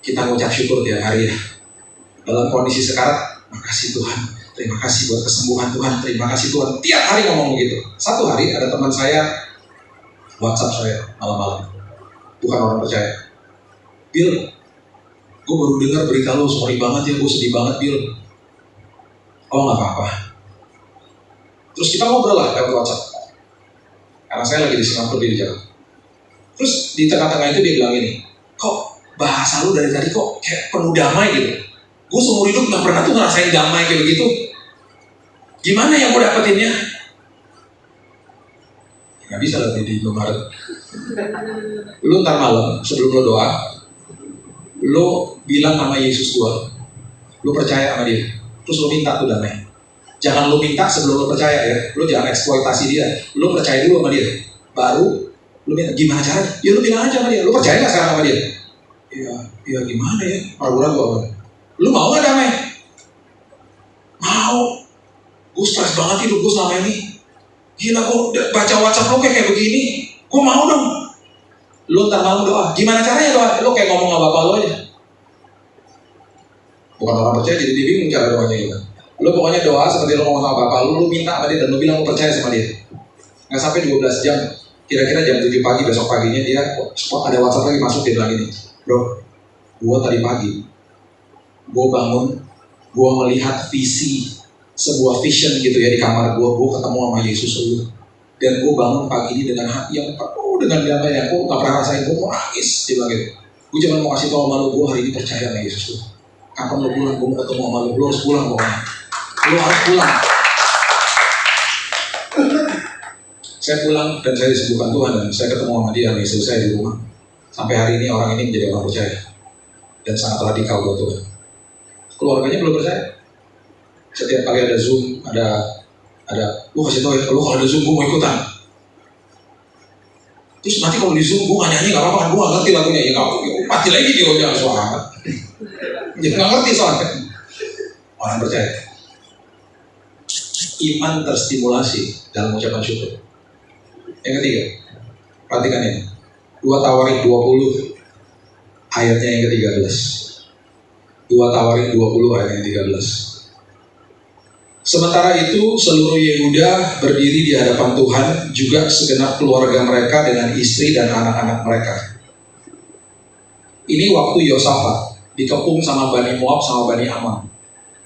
kita ngucap syukur tiap hari ya. Dalam kondisi sekarat, makasih Tuhan, terima kasih buat kesembuhan Tuhan, terima kasih Tuhan. Tiap hari ngomong begitu. Satu hari ada teman saya WhatsApp saya malam-malam, bukan orang percaya. Bill, gue baru dengar berita lo, sorry banget ya, gue sedih banget Bill. Oh nggak apa-apa. Terus kita ngobrol lah lewat WhatsApp. Karena saya lagi di Singapura di jalan. Terus di tengah-tengah itu dia bilang ini, kok bahasa lu dari tadi kok kayak penuh damai gitu. Gue seumur hidup nggak pernah tuh ngerasain damai kayak begitu. Gimana yang gue dapetinnya? Nggak bisa lah di Indomaret. Lu ntar malam sebelum lo doa, lo bilang sama Yesus gue, lo percaya sama dia. Terus lo minta tuh damai. Jangan lo minta sebelum lo percaya ya. Lo jangan eksploitasi dia. Lo percaya dulu sama dia. Baru lo minta. Gimana caranya? Ya lo bilang aja sama dia. Lo percaya gak sekarang sama dia? Ya gimana ya? Ragu-ragu apa? Lo mau gak damai? Mau. Gue stres banget hidup gue selama ini. Gila gue baca WhatsApp lo kayak begini. Gue mau dong. Lo ntar malam doa. Gimana caranya doa? Lo kayak ngomong sama bapak lo aja. Bukan orang percaya jadi dia bingung cara doanya gitu. Lo pokoknya doa seperti lo ngomong sama bapak lo minta sama dia dan lo bilang lo percaya sama dia. Nggak sampai 12 jam, kira-kira jam 7 pagi besok paginya dia ada WhatsApp lagi masuk, dia bilang gini, bro, gue tadi pagi, gue bangun, gue melihat visi, sebuah vision gitu ya di kamar gue ketemu sama Yesus dulu. Dan gue bangun pagi ini dengan hati yang penuh dengan damai yang gue nggak pernah rasain, gue mau nangis, dia bilang gitu. Gue cuma mau kasih tau sama lo, gue hari ini percaya sama Yesus tuh. Kapan lo pulang, gue mau ketemu sama lo harus pulang pokoknya. Lo harus pulang. Saya pulang dan saya disembuhkan Tuhan dan saya ketemu sama dia, sama istri saya di rumah. Sampai hari ini orang ini menjadi orang percaya dan sangat radikal buat Tuhan. Keluarganya belum percaya. Setiap kali ada Zoom, ada lu kasih tau ya, lu kalau ada Zoom gue mau ikutan. Terus nanti kalau di Zoom gue gak nyanyi gak apa-apa kan, gue gak ngerti lagunya. Ya mati lagi dia udah suara. Ya gak ngerti soalnya. Orang percaya. Iman terstimulasi dalam ucapan syukur. Yang ketiga, perhatikan ini. 2 Tawarik 20 ayatnya yang ke-13. 2 Tawarik 20 ayat yang ke-13. Sementara itu seluruh Yehuda berdiri di hadapan Tuhan, juga segenap keluarga mereka dengan istri dan anak-anak mereka. Ini waktu Yosafat dikepung sama Bani Moab sama Bani Ammon.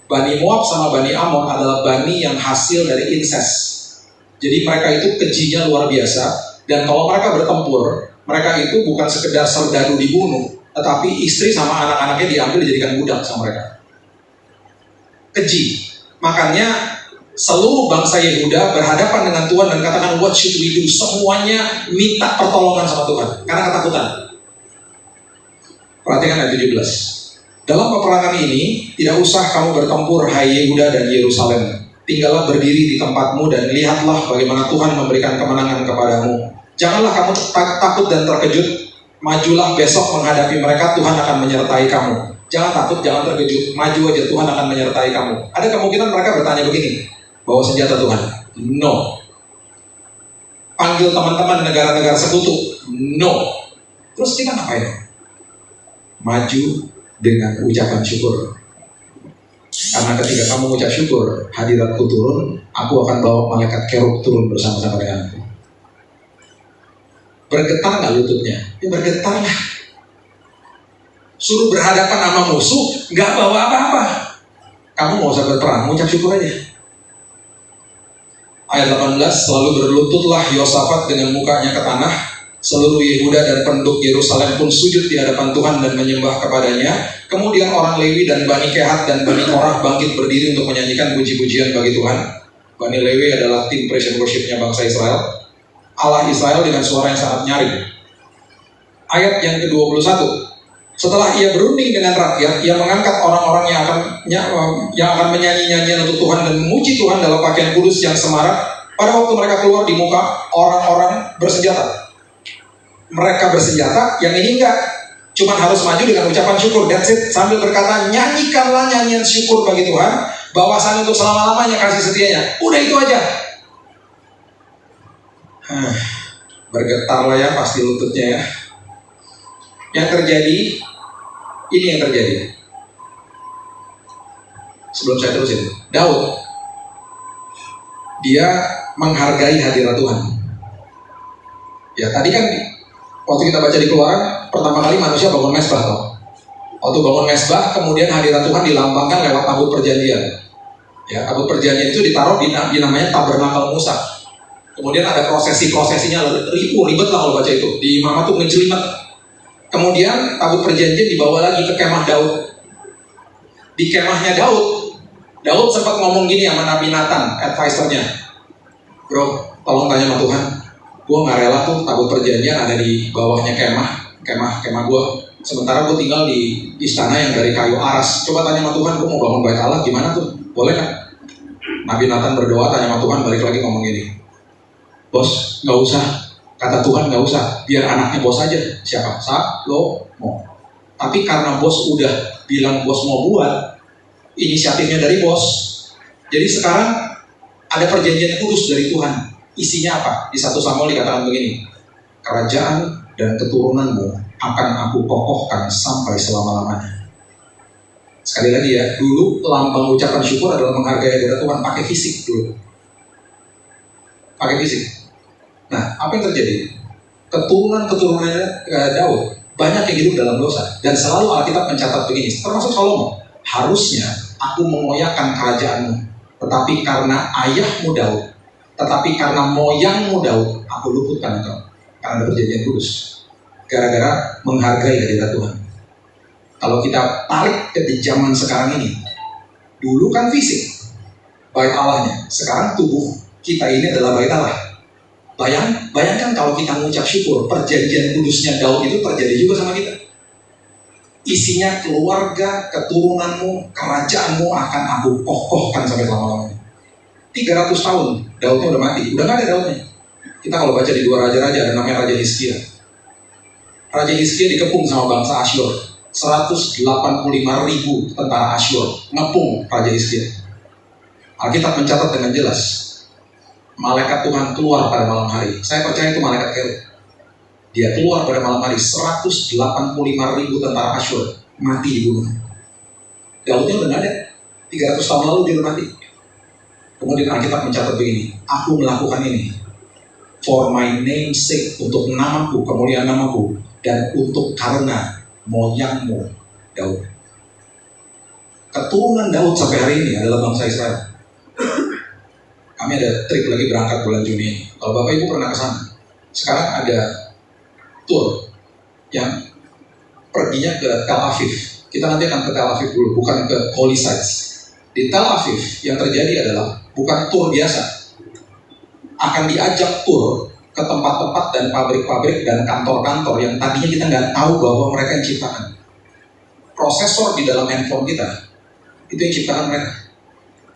Bani Moab sama Bani Ammon adalah bani yang hasil dari incest. Jadi mereka itu kejinya luar biasa, dan kalau mereka bertempur, mereka itu bukan sekedar serdadu dibunuh, tetapi istri sama anak-anaknya diambil dijadikan budak sama mereka. Keji. Makanya seluruh bangsa Yehuda berhadapan dengan Tuhan dan katakan, what should we do? Semuanya minta pertolongan sama Tuhan karena ketakutan. Perhatikan ayat 17. Dalam peperangan ini tidak usah kamu bertempur, hai Yehuda dan Yerusalem. Tinggallah berdiri di tempatmu dan lihatlah bagaimana Tuhan memberikan kemenangan kepadamu. Janganlah kamu takut dan terkejut. Majulah besok menghadapi mereka, Tuhan akan menyertai kamu. Jangan takut, jangan terkejut, maju aja, Tuhan akan menyertai kamu. Ada kemungkinan mereka bertanya begini, bawa senjata Tuhan? No. Panggil teman-teman negara-negara sekutu? No. Terus kita ngapain? Maju dengan ucapan syukur. Karena ketika kamu ucap syukur, hadiratku turun, aku akan bawa malaikat kerub turun bersama-sama denganku. Bergetar gak lututnya? Ya bergetar lah. Suruh berhadapan sama musuh, gak bawa apa-apa. Kamu mau usah berperang, ucap syukur aja. Ayat 18, selalu berlututlah Yosafat dengan mukanya ke tanah. Seluruh Yehuda dan penduduk Yerusalem pun sujud di hadapan Tuhan dan menyembah kepadanya. Kemudian orang Lewi dan Bani Kehat dan Bani Korah bangkit berdiri untuk menyanyikan puji-pujian bagi Tuhan. Bani Lewi adalah tim praise and worship-nya bangsa Israel. Allah Israel dengan suara yang sangat nyaring. Ayat yang ke-21. Setelah ia berunding dengan rakyat, ia mengangkat orang-orang yang akan menyanyi nyanyian untuk Tuhan dan memuji Tuhan dalam pakaian kudus yang semarak. Pada waktu mereka keluar di muka orang-orang bersenjata. Mereka bersenjata, yang ini enggak. Cuman harus maju dengan ucapan syukur. That's it. Sambil berkata, nyanyikanlah nyanyian syukur bagi Tuhan, bahwasan untuk selama-lamanya kasih setianya. Udah itu aja. Bergetar lah ya pasti lututnya ya. Yang terjadi, ini yang terjadi. Sebelum saya terusin, Daud, dia menghargai hadirat Tuhan. Ya tadi kan waktu kita baca di Keluaran, pertama kali manusia bangun mesbah toh. Waktu bangun mesbah, kemudian hadirat Tuhan dilambangkan lewat tabut perjanjian. Ya, tabut perjanjian itu ditaruh di namanya tabernakel Musa. Kemudian ada prosesinya ribet lah kalau baca itu. Di Mama tuh ngejelimet. Kemudian tabut perjanjian dibawa lagi ke kemah Daud. Di kemahnya Daud sempat ngomong gini sama Nabi Nathan, advisernya. Bro, tolong tanya sama Tuhan. Gue nggak rela tuh tabut perjanjian ada di bawahnya kemah gue. Sementara gue tinggal di istana yang dari kayu aras. Coba tanya sama Tuhan, gue mau bangun bait Allah gimana tuh? Boleh kan? Nabi Nathan berdoa, tanya sama Tuhan, balik lagi ngomong gini. Bos, nggak usah. Kata Tuhan nggak usah. Biar anaknya bos aja. Siapa? Salomo. Tapi karena bos udah bilang bos mau buat, inisiatifnya dari bos. Jadi sekarang ada perjanjian kudus dari Tuhan. Isinya apa? Di 1 Samuel dikatakan begini. Kerajaan dan keturunanmu akan aku kokohkan sampai selama-lamanya. Sekali lagi ya, dulu lambang ucapan syukur adalah menghargai hadirat Tuhan pakai fisik dulu. Pakai fisik. Nah, apa yang terjadi? Keturunan-keturunannya Daud banyak yang hidup dalam dosa. Dan selalu Alkitab mencatat begini, termasuk Salomo. Harusnya aku mengoyakkan kerajaanmu, tetapi karena ayahmu Daud, tetapi karena moyangmu Daud, aku luputkan engkau. Karena ada perjanjian kudus. Gara-gara menghargai hadirat Tuhan. Kalau kita tarik ke di zaman sekarang ini, dulu kan fisik, bait Allahnya. Sekarang tubuh kita ini adalah bait Allah. Bayangkan kalau kita mengucap syukur, perjanjian kudusnya Daud itu terjadi juga sama kita. Isinya keluarga, keturunanmu, kerajaanmu akan aku kokohkan sampai lama-lamanya. 300 tahun Daudnya udah mati, udah gak ada Daudnya. Kita kalau baca di 2 raja-raja ada namanya Raja Hizkia. Raja Hizkia dikepung sama bangsa Asyur. 185.000 tentara Asyur ngepung Raja Hizkia. Alkitab mencatat dengan jelas, malaikat Tuhan keluar pada malam hari. Saya percaya itu malaikat Herod. Dia keluar pada malam hari, 185.000 tentara Asyur mati dibunuh. Daudnya udah gak ada. 300 tahun lalu dia udah mati. Kemudian Alkitab mencatat begini, aku melakukan ini for my name's sake, untuk namaku, kemuliaan namaku, dan untuk karena moyangmu Daud. Keturunan Daud sampai hari ini adalah bangsa Israel. Kami ada trip lagi berangkat bulan Juni. Kalau Bapak Ibu pernah ke sana, sekarang ada tour yang perginya ke Tel Aviv. Kita nanti akan ke Tel Aviv dulu, bukan ke Holy Sites. Di Tel Aviv yang terjadi adalah bukan tour biasa. Akan diajak tour ke tempat-tempat dan pabrik-pabrik dan kantor-kantor yang tadinya kita nggak tahu bahwa mereka yang ciptakan. Prosesor di dalam handphone kita, itu yang ciptakan mereka.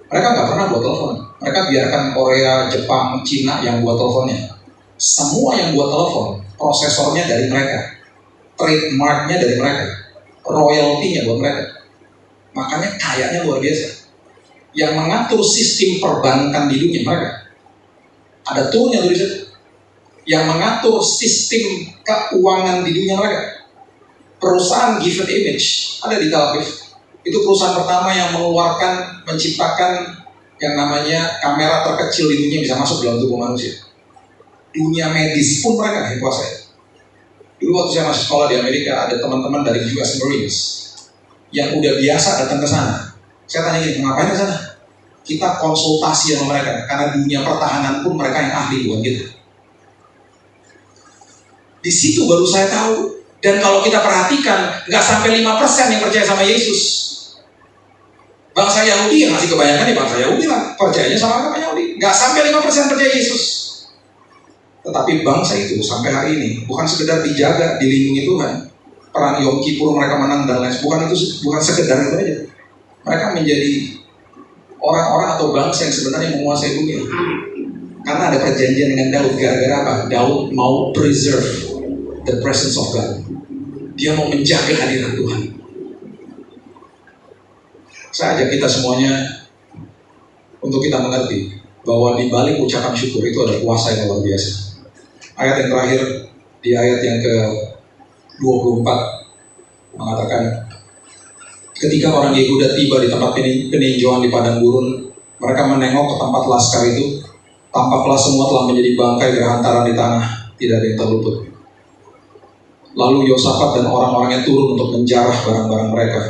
Mereka nggak pernah buat telepon. Mereka biarkan Korea, Jepang, Cina yang buat teleponnya. Semua yang buat telepon, prosesornya dari mereka. Trademarknya dari mereka. Royalty-nya buat mereka. Makanya kayaknya luar biasa. Yang mengatur sistem perbankan di dunia mereka. Ada toolnya tuh di situ. Yang mengatur sistem keuangan di dunia mereka. Perusahaan Given Image ada di Tel Aviv. Itu perusahaan pertama yang mengeluarkan, menciptakan yang namanya kamera terkecil di dunia bisa masuk dalam tubuh manusia. Dunia medis pun mereka yang kuasai. Dulu waktu saya masih sekolah di Amerika, ada teman-teman dari US Marines yang udah biasa datang ke sana. Saya tanya gini, ngapain ke sana? Kita konsultasi sama mereka, karena dunia pertahanan pun mereka yang ahli, bukan gitu. Di situ baru saya tahu. Dan kalau kita perhatikan, nggak sampai 5% yang percaya sama Yesus. Bangsa Yahudi yang masih kebanyakan ya bangsa Yahudi lah, percayanya sama agama Yahudi. Nggak sampai 5% percaya Yesus. Tetapi bangsa itu sampai hari ini bukan sekedar dijaga, dilindungi Tuhan. Perang Yom Kippur mereka menang dan lain sebagainya. Bukan sekedar itu aja. Mereka menjadi orang-orang atau bangsa yang sebenarnya menguasai dunia. Karena ada perjanjian dengan Daud. Gara-gara apa? Daud mau preserve the presence of God. Dia mau menjaga hadirat Tuhan. Saya ajak kita semuanya untuk kita mengerti bahwa di balik ucapan syukur itu ada kuasa yang luar biasa. Ayat yang terakhir di ayat yang ke-24 mengatakan, ketika orang Yehuda tiba di tempat peninjauan di padang gurun, mereka menengok ke tempat laskar itu. Tampaklah semua telah menjadi bangkai berhantaran di tanah, tidak ada yang terluput. Lalu Yosafat dan orang-orangnya turun untuk menjarah barang-barang mereka.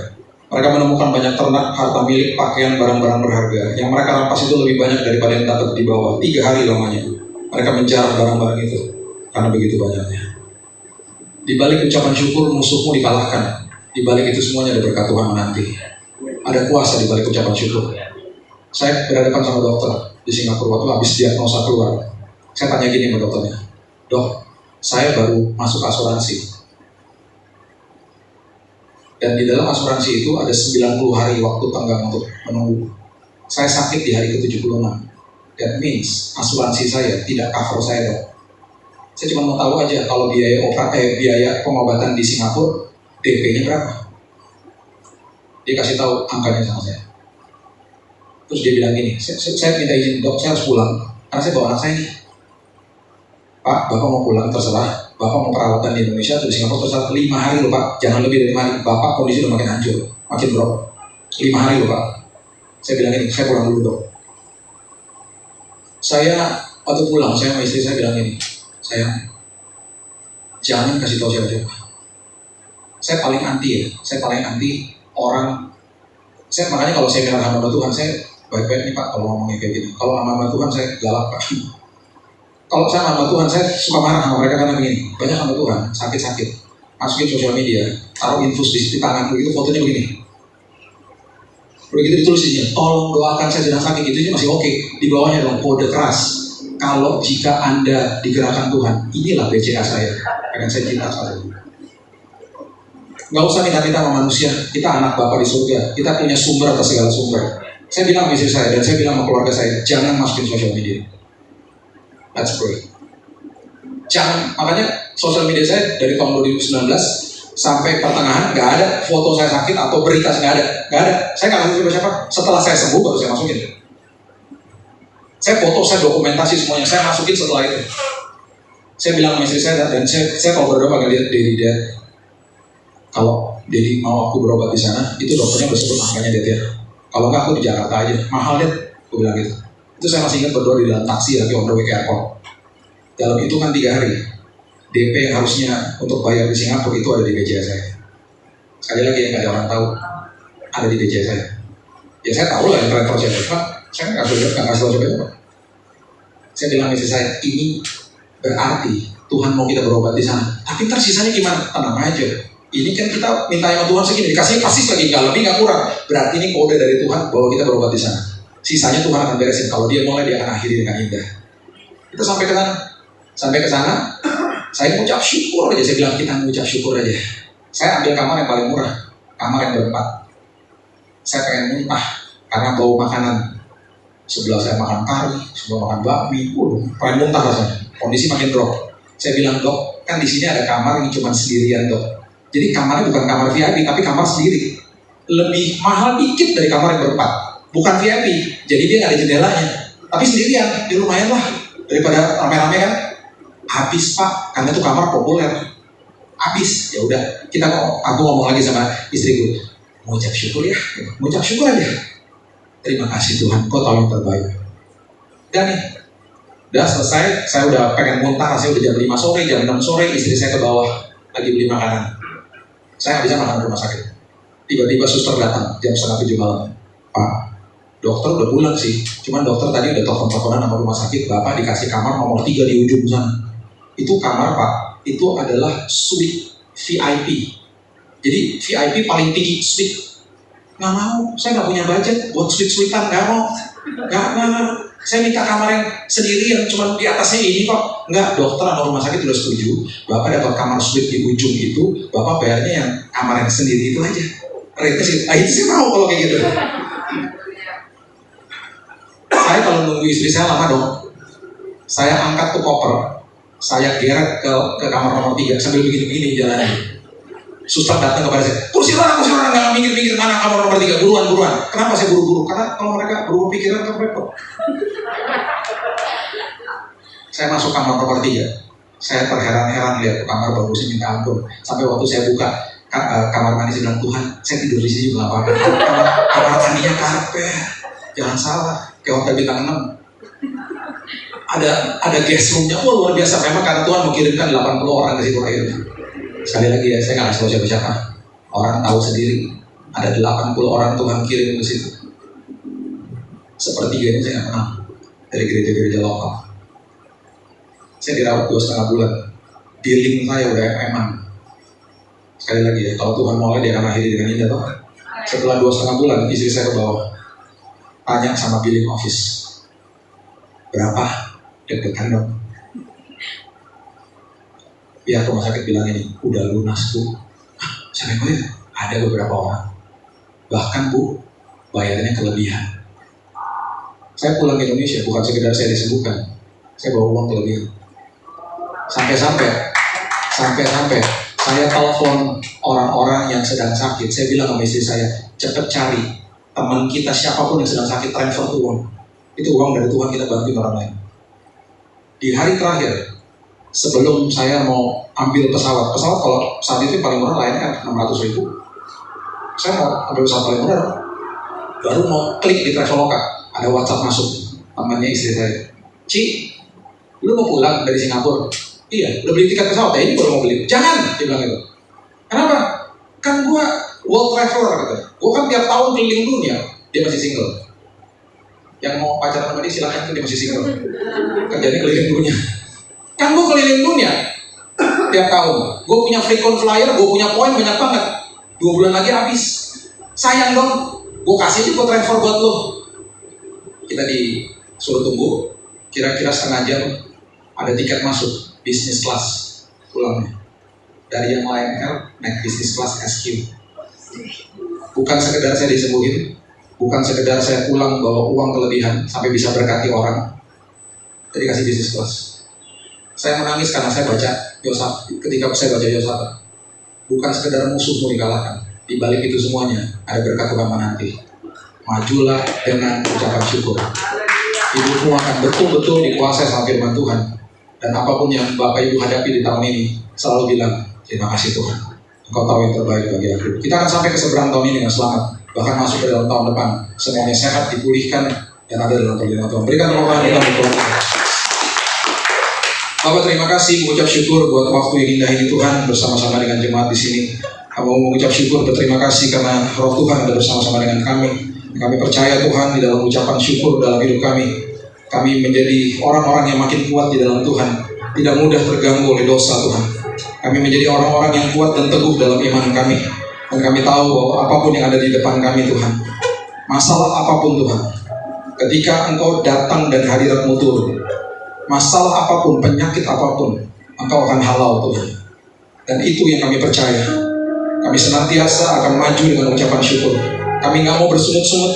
Mereka menemukan banyak ternak, harta milik, pakaian, barang-barang berharga. Yang mereka rampas itu lebih banyak daripada yang dapat dibawa. 3 hari lamanya mereka menjarah barang-barang itu, karena begitu banyaknya. Di balik ucapan syukur, musuhmu dikalahkan. Di balik itu semuanya ada berkat Tuhan menanti. Ada kuasa di balik ucapan syukur. Saya berhadapan sama dokter di Singapura waktu habis diagnosa keluar. Saya tanya gini sama dokternya, "Dok, saya baru masuk asuransi. Dan di dalam asuransi itu ada 90 hari waktu tenggang untuk menunggu. Saya sakit di hari ke-76. That means asuransi saya tidak cover saya, Dok. Saya cuma mau tahu aja kalau biaya pengobatan di Singapura DP-nya berapa?" Dia kasih tahu angkanya sama saya. Terus dia bilang gini, saya minta izin, "Dok, saya harus pulang karena saya bawa anak saya nih." "Pak, Bapak mau pulang terserah. Bapak mau perawatan di Indonesia atau di Singapura terserah. 5 hari loh Pak, jangan lebih dari 5 hari. Bapak kondisi udah makin hancur, makin drop. 5 hari loh Pak." Saya bilang gini, "Saya pulang dulu, Dok." Saya waktu pulang, saya sama istri saya bilang gini, "Sayang, jangan kasih tahu siapa-siapa." Saya paling anti orang. Makanya kalau saya bilang hamba Tuhan, saya baik-baik nih Pak kalau ngomongnya kayak gini. Kalau hamba Tuhan saya galak Pak. Kalau saya hamba Tuhan, saya suka marah sama mereka karena begini. Banyak hamba Tuhan sakit-sakit, masukin sosial media, taruh infus di tangan begitu, fotonya begini. Begitu ditulis isinya, "Tolong doakan saya sedang sakit." Itu masih oke. Di bawahnya dong kode keras. "Kalau jika Anda digerakkan Tuhan, inilah BCA saya. Akan saya cinta sekali." Gak usah minta-minta sama manusia. Kita anak Bapa di surga. Kita punya sumber atas segala sumber. Saya bilang sama istri saya dan saya bilang sama keluarga saya, jangan masukin sosial media. Let's pray. Jangan. Makanya sosial media saya dari tahun 2019 sampai pertengahan gak ada foto saya sakit atau berita, gak ada. Saya gak ngasih siapa-siapa. Setelah saya sembuh baru saya masukin. Saya foto, saya dokumentasi semuanya. Saya masukin setelah itu. Saya bilang sama istri saya dan saya kalau berdoa gak lihat diri dia. Kalau Dedi mau aku berobat di sana, itu dokternya udah sebut angkanya Det ya. Kalau nggak aku di Jakarta aja, mahal Det, aku bilang gitu. Itu saya masih ingat berdoa di dalam taksi lagi on the way ke airport. Dalam hitungan 3 hari, DP yang harusnya untuk bayar di Singapura itu ada di BCA saya. Sekali lagi yang nggak ada orang tahu, ada di BCA saya. Ya saya tahu lah yang transfer siapa, Pak. Saya nggak kasih tahu siapa. Saya bilang istri saya, ini berarti Tuhan mau kita berobat di sana. Tapi ntar sisanya gimana? Tenang aja. Ini kan kita minta sama Tuhan segini, dikasih pasti lagi, nggak lebih nggak kurang. Berarti ini kode dari Tuhan bahwa kita berobat di sana. Sisanya Tuhan akan beresin. Kalau Dia mulai, Dia akan akhiri dengan indah. Kita sampai ke sana, saya mengucap syukur aja. Saya bilang kita mengucap syukur aja. Saya ambil kamar yang paling murah, kamar yang berempat. Saya pengen muntah karena bau makanan. Sebelah saya makan kari, sebelah makan bakmi, pengen muntah rasanya. Kondisi makin drop. Saya bilang, "Dok, kan di sini ada kamar yang cuma sendirian Dok. Jadi kamarnya bukan kamar VIP, tapi kamar sendiri. Lebih mahal dikit dari kamar yang berempat. Bukan VIP, jadi dia nggak ada jendelanya. Tapi sendirian, dia lumayan lah. Daripada rame-rame kan. Habis Pak, karena itu kamar populer. Habis, ya udah. Aku ngomong lagi sama istriku. Mengucap syukur ya, mengucap syukur aja. Terima kasih Tuhan, Kau tahu yang terbaik. Dan nih, udah selesai. Saya udah pengen muntah, saya udah jam 5 sore, jam 6 sore, istri saya ke bawah lagi beli makanan. Saya nggak bisa makan di rumah sakit. Tiba-tiba suster datang jam 6:30 malam. "Pak, dokter udah pulang sih. Cuman dokter tadi udah telepon-teleponan sama rumah sakit. Bapak dikasih kamar nomor 3 di ujung sana." Itu kamar Pak, itu adalah suite VIP. Jadi VIP paling tinggi suite. Nggak mau, saya nggak punya budget buat suite-suitan, nggak mau. Nggak. Saya minta kamar yang sendiri yang cuma di atasnya ini kok. Enggak, dokter atau rumah sakit sudah setuju. Bapak dapat kamar suite di ujung itu, Bapak bayarnya yang kamar yang sendiri itu aja. Rate sih, itu saya mau kalau kayak gitu. Saya kalau nunggu istri saya lama dong. Saya angkat tuh koper, saya geret ke kamar nomor 3 sambil begini-begini jalannya. Suster datang kepada saya, kursi orang nggak mikir-mikir mana kamar nomor 3, buruan. Kenapa saya buru-buru? Karena kalau mereka berubah pikiran kan repot. Saya masuk kamar nomor 3, saya terheran-heran lihat kamar bagusnya minta ampun. Sampai waktu saya buka kamar mandi, saya bilang, Tuhan, saya tidur di sini juga nggak apa-apa. Kamar mandinya karpet, jangan salah, kayak hotel bintang 6. Ada guest roomnya, luar biasa. Memang karena Tuhan mau kirimkan 80 orang ke situ akhirnya. Sekali lagi ya, saya nggak kasih tahu siapa-siapa. Orang tahu sendiri. Ada 80 orang Tuhan kirim ke situ. Sepertiga ini saya nggak kenal dari gereja-gereja lokal. Saya dirawat 2,5 bulan. Billing saya udah emang. Sekali lagi ya, kalau Tuhan mau dia akan akhiri dengan indah toh. Setelah 2,5 bulan, istri saya ke bawah. Tanya sama billing office. Berapa? Deg-degan dong. Pihak rumah sakit bilang ini, udah lunas Bu. Saya bilang, ya, ada beberapa orang. Bahkan Bu, bayarnya kelebihan. Saya pulang ke Indonesia, bukan sekedar saya disembuhkan. Saya bawa uang kelebihan. Sampai-sampai, saya telepon orang-orang yang sedang sakit. Saya bilang sama istri saya, cepet cari teman kita siapapun yang sedang sakit, transfer tuh uang. Itu uang dari Tuhan, kita bantu orang lain. Di hari terakhir, sebelum saya mau ambil pesawat kalau saat itu paling murah Lion Air 600.000. Saya mau ambil pesawat paling murah, baru mau klik di Traveloka, ada WhatsApp masuk, temannya istri saya. Ci, lu mau pulang dari Singapura? Iya, udah beli tiket pesawat ya, ini baru mau beli. Jangan, dia bilang gitu. Kenapa? Kan gua world traveler gitu. Gua kan tiap tahun keliling dunia. Dia masih single. Yang mau pacaran sama dia silakan, dia masih single. Kerjanya keliling dunia. Kan gue keliling dunia tiap tahun. Gue punya frequent flyer, gue punya poin banyak banget. 2 bulan lagi habis. Sayang dong. Gue kasih aja buat transfer buat lo. Kita disuruh tunggu. Kira-kira setengah jam ada tiket masuk business class pulangnya. Dari yang Lion Air naik business class SQ. Bukan sekedar saya disembuhin, bukan sekedar saya pulang bawa uang kelebihan sampai bisa berkati orang. Jadi kasih business class. Saya menangis karena saya baca Yosaf. Ketika saya baca Yosaf, bukan sekedar musuhmu dikalahkan. Di balik itu semuanya ada berkat Tuhan menanti. Majulah dengan ucapan syukur. Hidupmu akan betul-betul dikuasai sama firman Tuhan. Dan apapun yang Bapak Ibu hadapi di tahun ini, selalu bilang, terima kasih Tuhan. Engkau tahu yang terbaik bagi aku. Kita akan sampai ke seberang tahun ini dengan selamat. Bahkan masuk ke dalam tahun depan. Semuanya sehat, dipulihkan, dan ada dalam perlindungan Tuhan. Berikan tepuk tangan kita untuk Tuhan. Bapak terima kasih, mengucap syukur buat waktu yang indah ini Tuhan bersama-sama dengan jemaat di sini. Kami mau mengucap syukur, berterima kasih karena Roh Tuhan ada bersama-sama dengan kami. Kami percaya Tuhan di dalam ucapan syukur dalam hidup kami. Kami menjadi orang-orang yang makin kuat di dalam Tuhan, tidak mudah terganggu oleh dosa Tuhan. Kami menjadi orang-orang yang kuat dan teguh dalam iman kami. Dan kami tahu bahwa apapun yang ada di depan kami Tuhan, masalah apapun Tuhan, ketika Engkau datang dan hadirat-Mu turun, masalah apapun, penyakit apapun, Engkau akan halau Tuhan. Dan itu yang kami percaya. Kami senantiasa akan maju dengan ucapan syukur. Kami gak mau bersungut-sungut.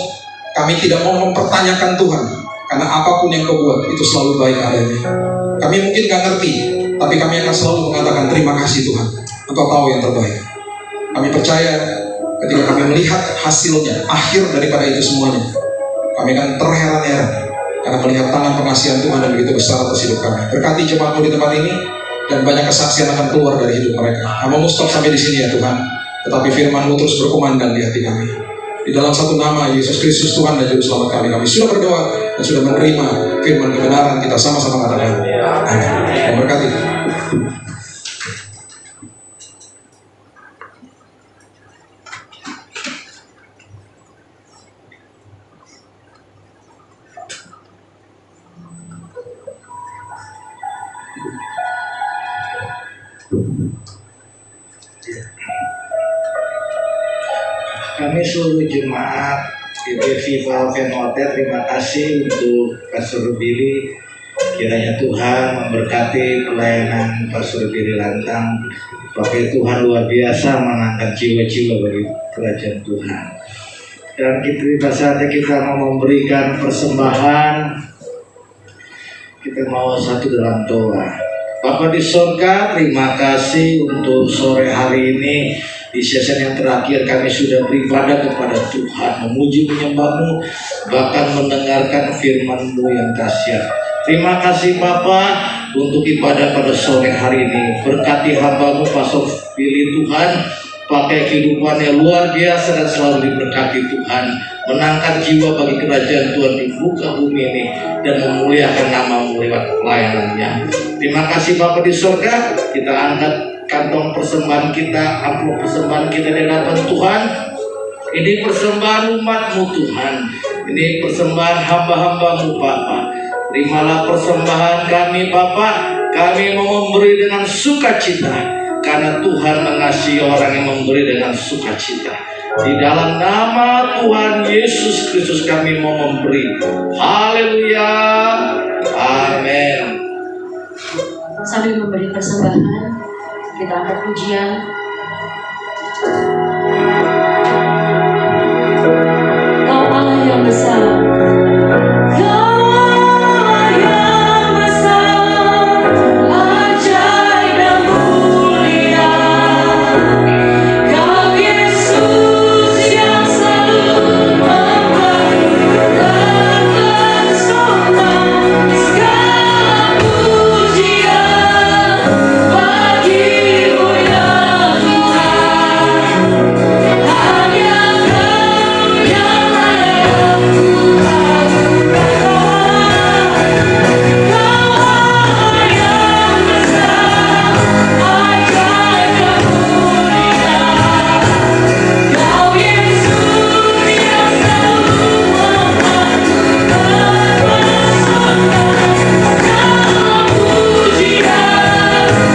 Kami tidak mau mempertanyakan Tuhan. Karena apapun yang Kau buat, itu selalu baik adanya. Kami mungkin gak ngerti, tapi kami akan selalu mengatakan terima kasih Tuhan. Engkau tahu yang terbaik. Kami percaya ketika kami melihat hasilnya, akhir daripada itu semuanya, kami akan terheran-heran karena melihat tangan pengasihan Tuhan dan begitu besar atas hidup kami. Berkati jemaat-Mu di tempat ini, dan banyak kesaksian akan keluar dari hidup mereka. Kami stop sampai di sini ya Tuhan, tetapi firman-Mu terus berkumandang di hati kami. Di dalam satu nama Yesus Kristus Tuhan dan Juru Selamat kami sudah berdoa dan sudah menerima firman kebenaran. Kita sama-sama katakan amin. Tuhan berkati. Kami seluruh jemaat Viva Venote terima kasih untuk Pastor Billy. Kiranya Tuhan memberkati pelayanan Pastor Billy Lantang. Pakai Tuhan luar biasa mengangkat jiwa-jiwa bagi kerajaan Tuhan. Dan kita saatnya kita mau memberikan persembahan. Kita mau satu dalam doa. Bapa di surga, terima kasih untuk sore hari ini. Di season yang terakhir kami sudah beribadah kepada Tuhan, memuji menyembah-Mu, bahkan mendengarkan firman-Mu yang dahsyat. Terima kasih Bapa untuk ibadah pada sore hari ini. Berkati hamba-Mu Pastor Billy Tuhan, pakai kehidupannya luar biasa dan selalu diberkati Tuhan, menangkan jiwa bagi kerajaan Tuhan di muka bumi ini dan memuliakan nama-Mu lewat pelayanannya. Terima kasih Bapa di surga. Kita angkat kantong persembahan kita, amplop persembahan kita di hadapan Tuhan. Ini persembahan umat-Mu Tuhan, ini persembahan hamba-hamba-Mu Bapa. Terimalah persembahan kami Bapa. Kami mau memberi dengan sukacita, karena Tuhan mengasihi orang yang memberi dengan sukacita. Di dalam nama Tuhan Yesus Kristus kami mau memberi. Haleluya. Amin. Sambil memberi persembahan, kita angkat pujian. Kau Allah yang besar, Kau Allah yang besar, ajaib dan mulia. Kau Yesus yang selalu mempertemukan segala pujian bagi-Mu ya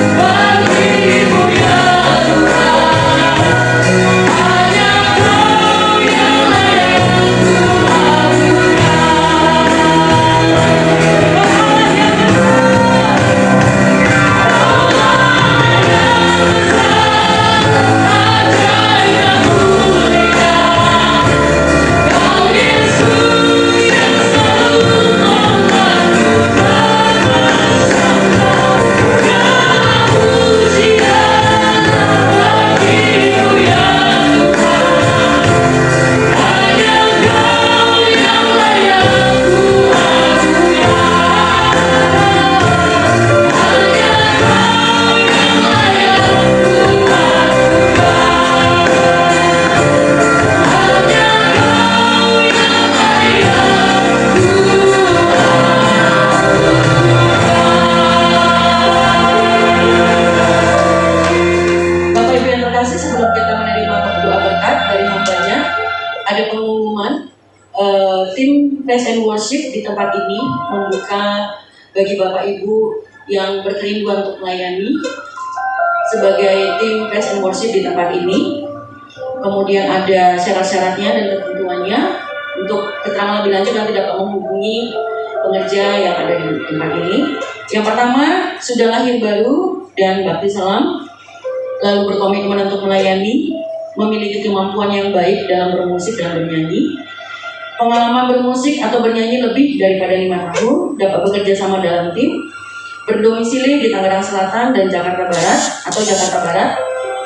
Tuhan. Hanya Kau yang layak Praise and Worship di tempat ini membuka bagi Bapak Ibu yang berkerinduan untuk melayani sebagai tim Praise and Worship di tempat ini. Kemudian ada syarat-syaratnya dan ketentuannya. Untuk keterangan lebih lanjut nanti dapat menghubungi pengerja yang ada di tempat ini. Yang pertama, sudah lahir baru dan bakti salam, lalu berkomitmen untuk melayani, memiliki kemampuan yang baik dalam bermusik dan bernyanyi, pengalaman bermusik atau bernyanyi lebih daripada 5 tahun, dapat bekerja sama dalam tim, berdomisili di Tangerang Selatan dan Jakarta Barat atau Jakarta Barat,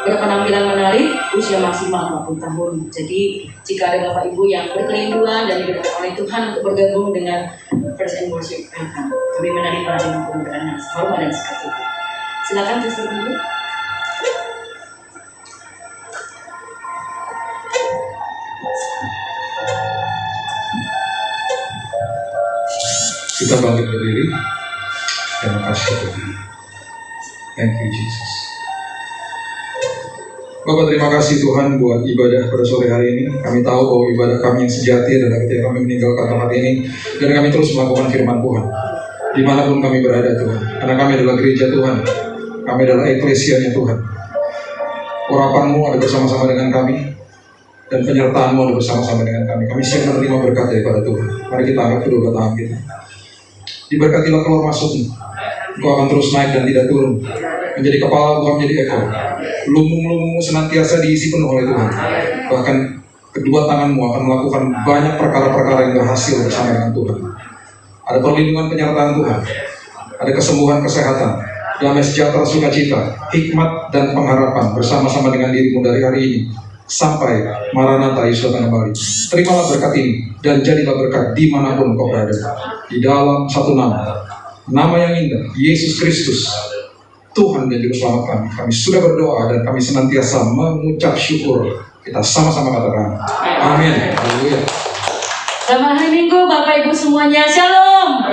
berpenampilan menarik, usia maksimal 40 tahun. Jadi jika ada Bapak Ibu yang berkerinduan dan diberkati oleh Tuhan untuk bergabung dengan Praise and Worship, kami menerima dengan pemberkatan hormat dan sukacita. Silakan Pastor Billy. Kita bangkit berdiri. Terima kasih Tuhan. Thank you Jesus. Bapak, terima kasih Tuhan buat ibadah pada sore hari ini. Kami tahu bahwa ibadah kami yang sejati adalah ketika kami meninggalkan tempat ini dan kami terus melakukan firman Tuhan dimanapun kami berada Tuhan. Karena kami adalah gereja Tuhan, kami adalah eklesianya Tuhan. Urapan-Mu ada bersama-sama dengan kami dan penyertaan-Mu ada bersama-sama dengan kami. Kami siap menerima berkat daripada Tuhan. Mari kita angkat kedua tangan kita. Diberkatilah keluar masuk-Mu. Engkau akan terus naik dan tidak turun, menjadi kepala bukan menjadi ekor. Lumbung-lumbung senantiasa diisi penuh oleh Tuhan. Bahkan kedua tangan-Mu akan melakukan banyak perkara-perkara yang berhasil bersama dengan Tuhan. Ada perlindungan penyertaan Tuhan, ada kesembuhan kesehatan, damai sejahtera, sukacita, hikmat dan pengharapan bersama-sama dengan dirimu dari hari ini sampai Maranatha Yesus datang kembali. Terimalah berkat ini dan jadilah berkat dimanapun kau berada. Di dalam satu nama yang indah, Yesus Kristus, Tuhan dan Juru Selamat kami. Kami sudah berdoa dan kami senantiasa mengucap syukur. Kita sama-sama katakan amin. Haleluya. Selamat hari Minggu Bapak Ibu semuanya. Shalom.